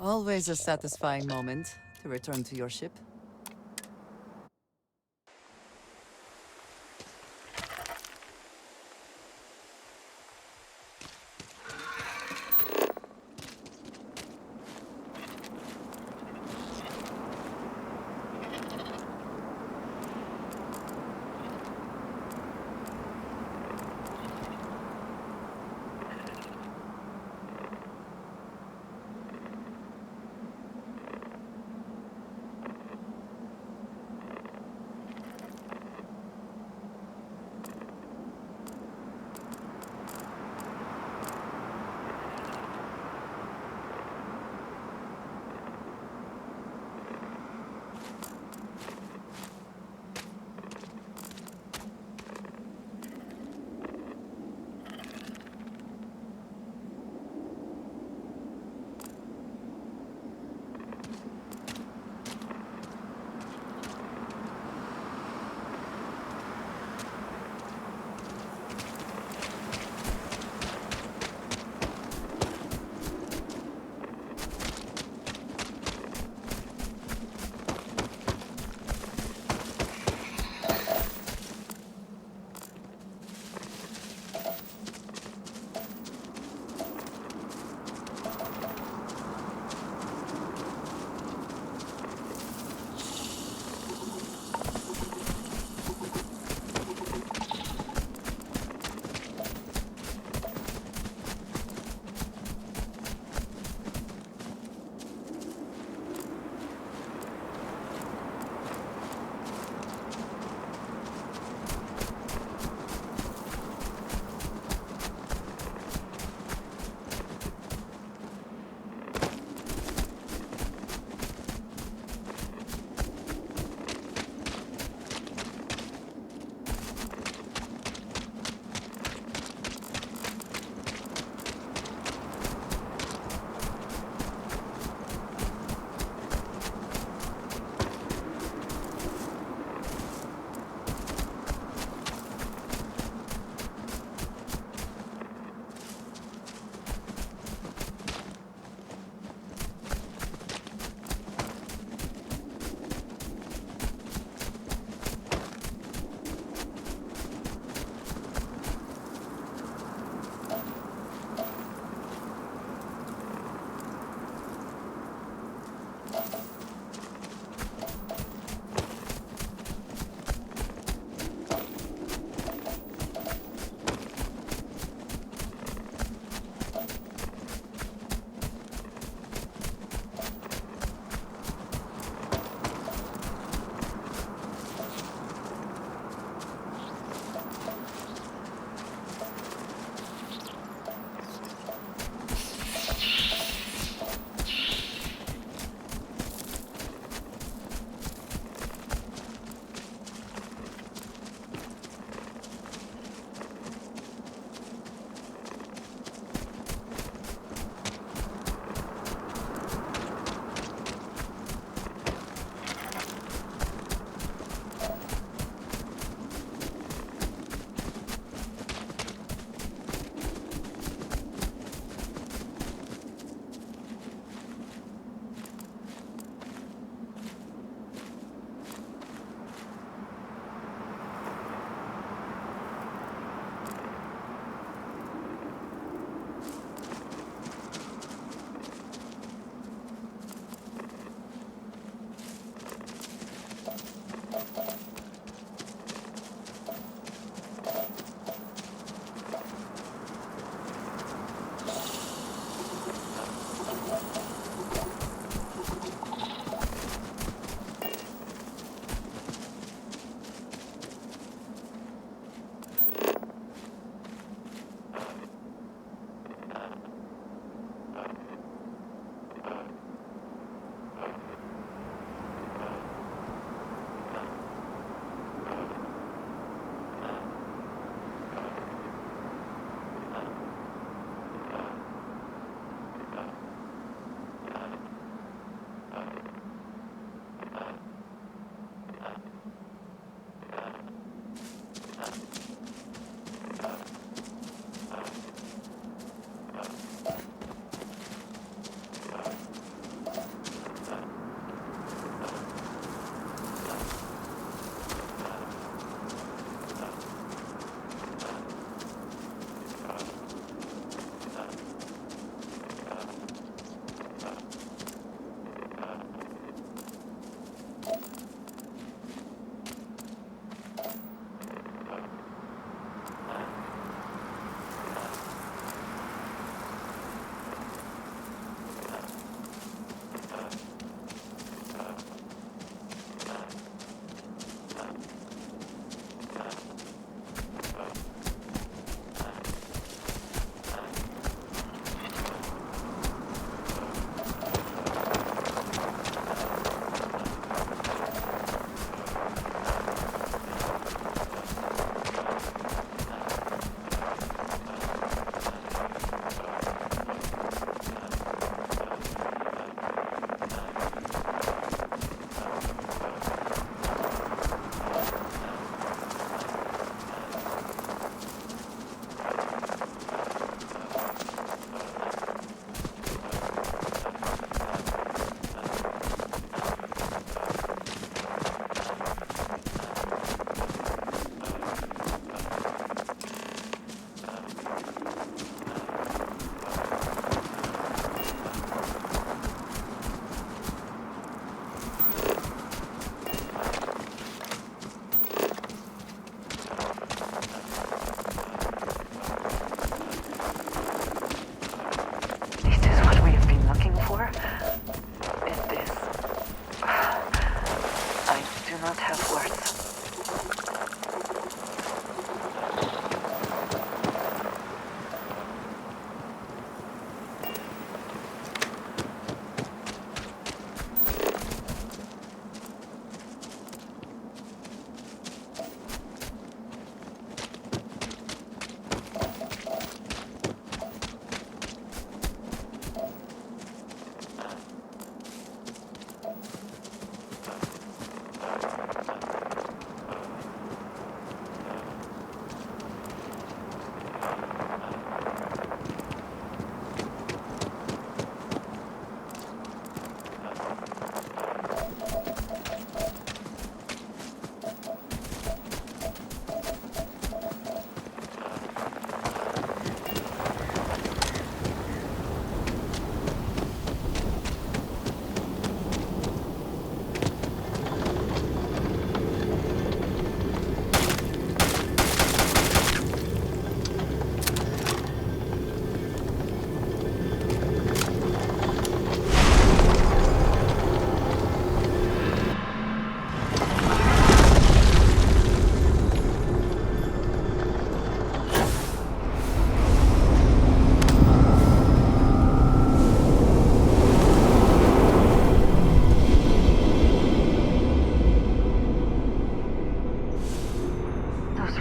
Always a satisfying moment to return to your ship.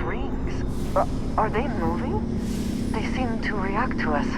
rings. Are they moving? They seem to react to us.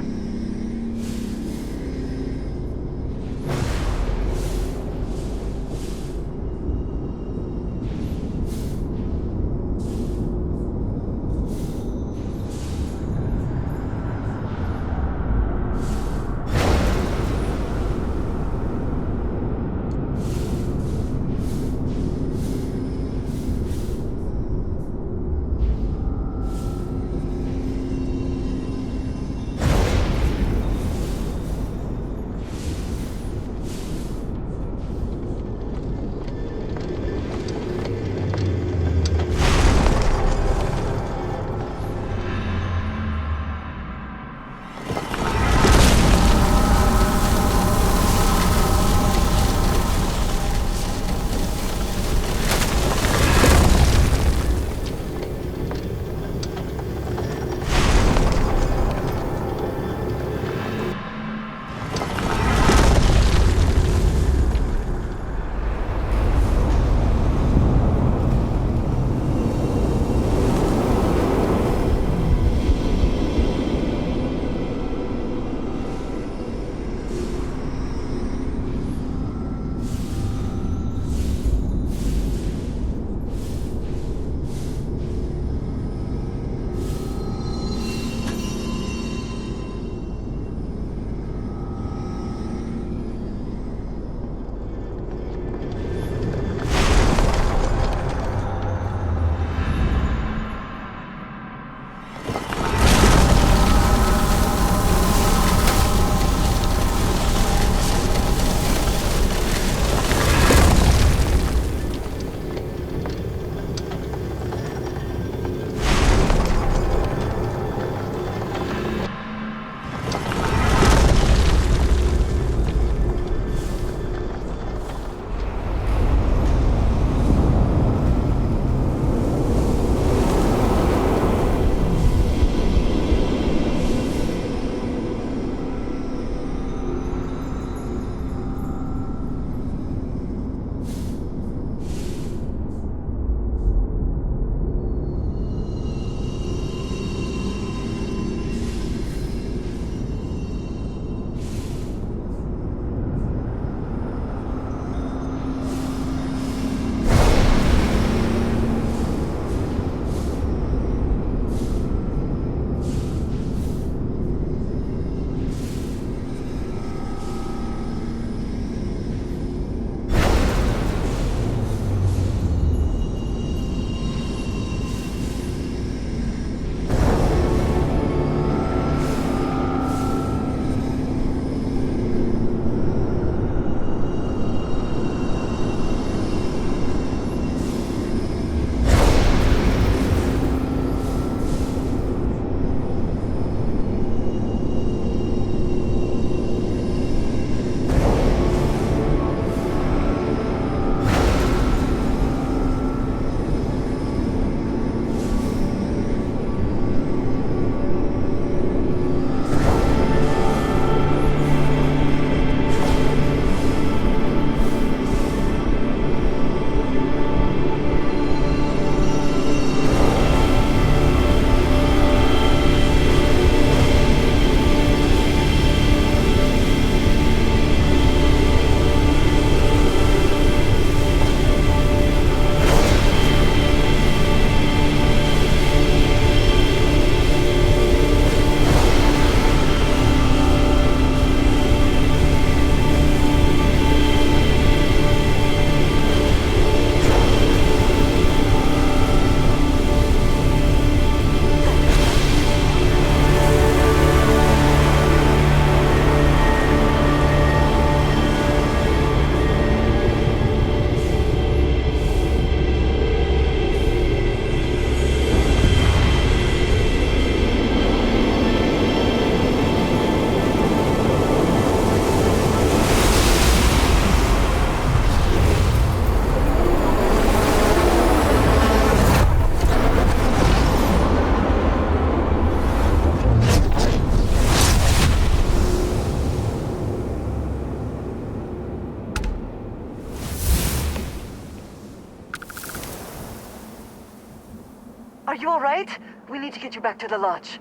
Are you all right? We need to get you back to the lodge.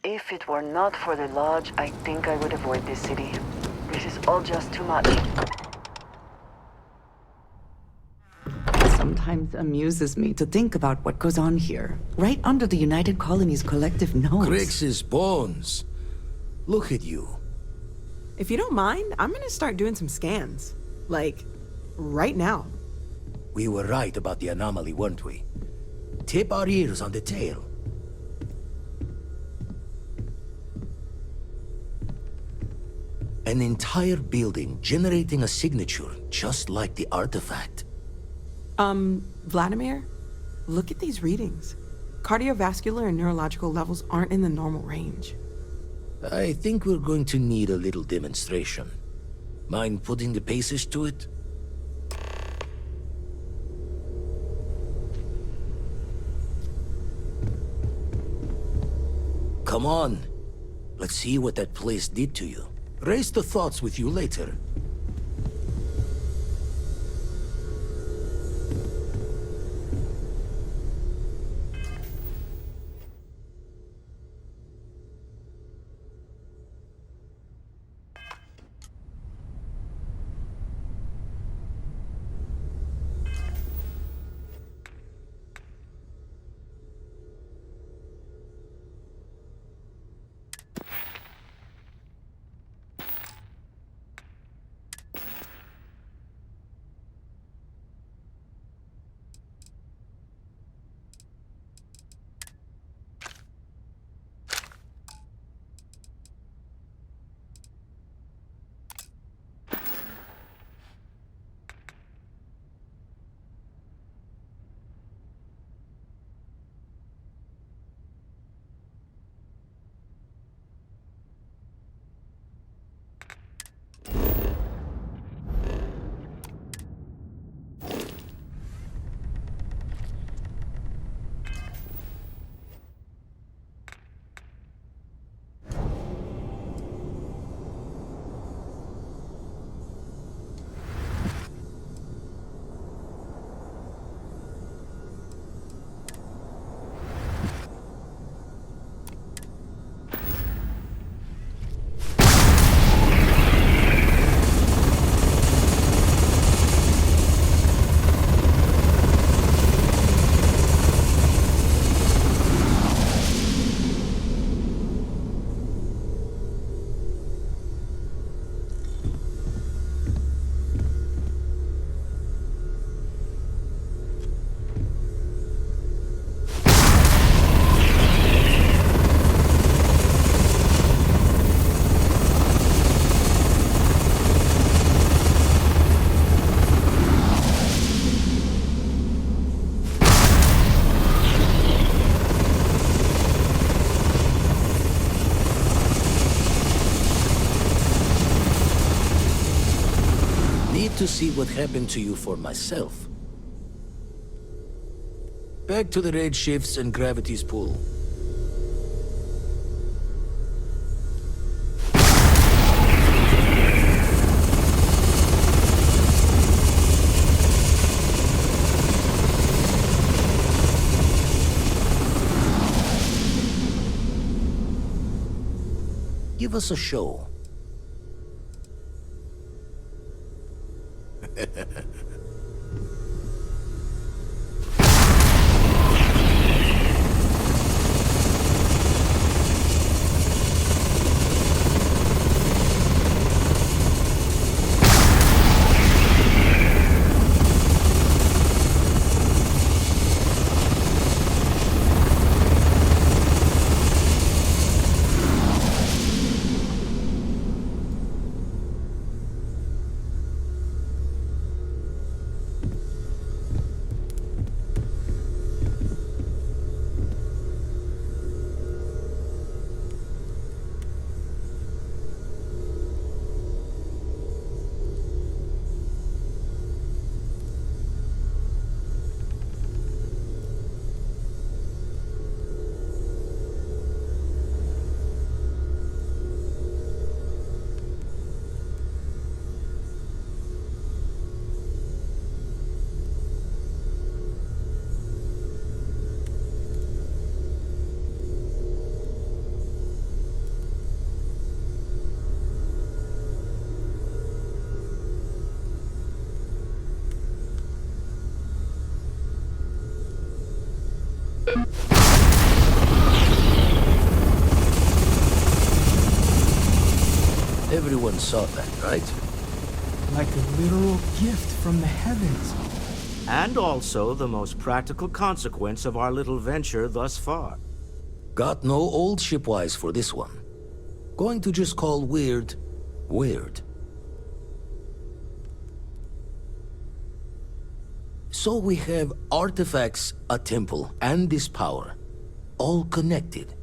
If it were not for the lodge, I think I would avoid this city. This is all just too much. Sometimes amuses me to think about what goes on here, right under the United Colony's collective nose. Crix's bones. Look at you. If you don't mind, I'm gonna start doing some scans. Like, right now. We were right about the anomaly, weren't we? Tip our ears on the tail. An entire building generating a signature just like the artifact. Vladimir, look at these readings. Cardiovascular and neurological levels aren't in the normal range. I think we're going to need a little demonstration. Mind putting the paces to it? Come on. Let's see what that place did to you. Raise the thoughts with you later. To see what happened to you for myself. Back to the red shifts and gravity's pull. Give us a show. Everyone saw that, right? Like a literal gift from the heavens. And also the most practical consequence of our little venture thus far. Got no old shipwise for this one. Going to just call weird, weird. So we have artifacts, a temple, and this power. All connected.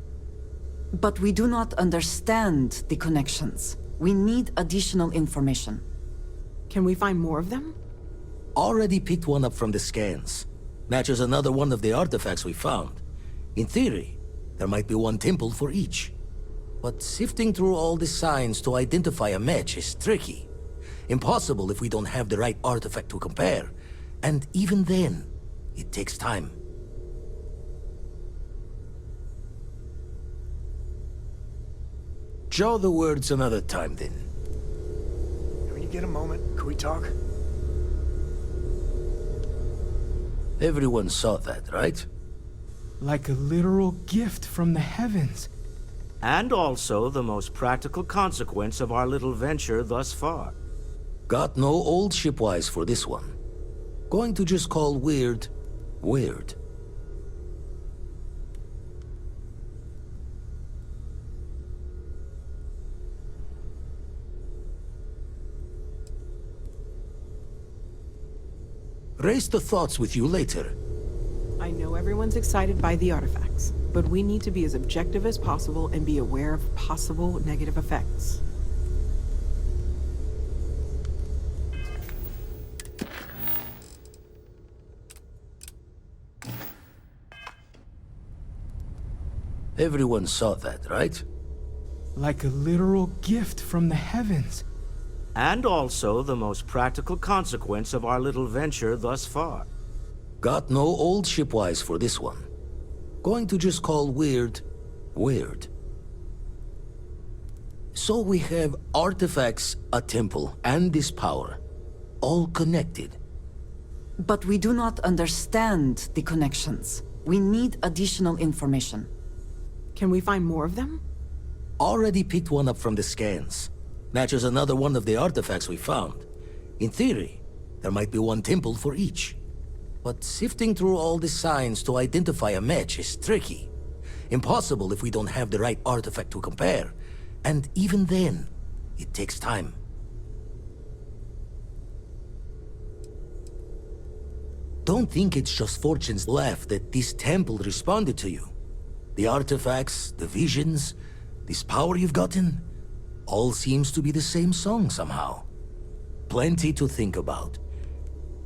But we do not understand the connections. We need additional information. Can we find more of them? Already picked one up from the scans. Matches another one of the artifacts we found. In theory, there might be one temple for each. But sifting through all the signs to identify a match is tricky. Impossible if we don't have the right artifact to compare. And even then, it takes time. Jaw the words another time, then. When you get a moment, could we talk? Everyone saw that, right? Like a literal gift from the heavens. And also the most practical consequence of our little venture thus far. Got no old shipwise for this one. Going to just call weird, weird. Raise the thoughts with you later. I know everyone's excited by the artifacts, but we need to be as objective as possible and be aware of possible negative effects. Everyone saw that, right? Like a literal gift from the heavens. And also the most practical consequence of our little venture thus far. Got no old shipwise for this one. Going to just call weird, weird. So we have artifacts, a temple, and this power. All connected. But we do not understand the connections. We need additional information. Can we find more of them? Already picked one up from the scans. Matches another one of the artifacts we found. In theory, there might be one temple for each. But sifting through all the signs to identify a match is tricky. Impossible if we don't have the right artifact to compare. And even then, it takes time. Don't think it's just fortune's left that this temple responded to you. The artifacts, the visions, this power you've gotten, all seems to be the same song somehow. Plenty to think about.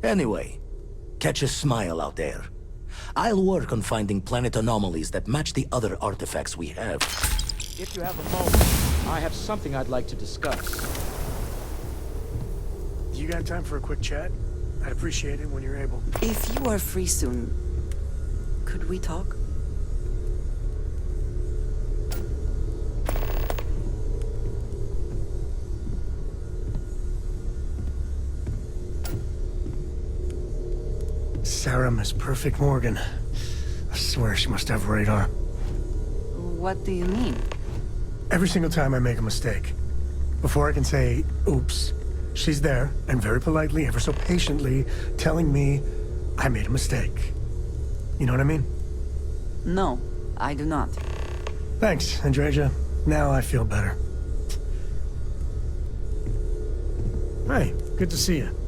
Anyway, catch a smile out there. I'll work on finding planet anomalies that match the other artifacts we have. If you have a moment, I have something I'd like to discuss. You got time for a quick chat? I'd appreciate it when you're able. If you are free soon, could we talk? Sarah, Miss Perfect Morgan. I swear she must have radar. What do you mean? Every single time I make a mistake, before I can say, oops, she's there, and very politely, ever so patiently, telling me I made a mistake. You know what I mean? No, I do not. Thanks, Andreja. Now I feel better. Hey, good to see you.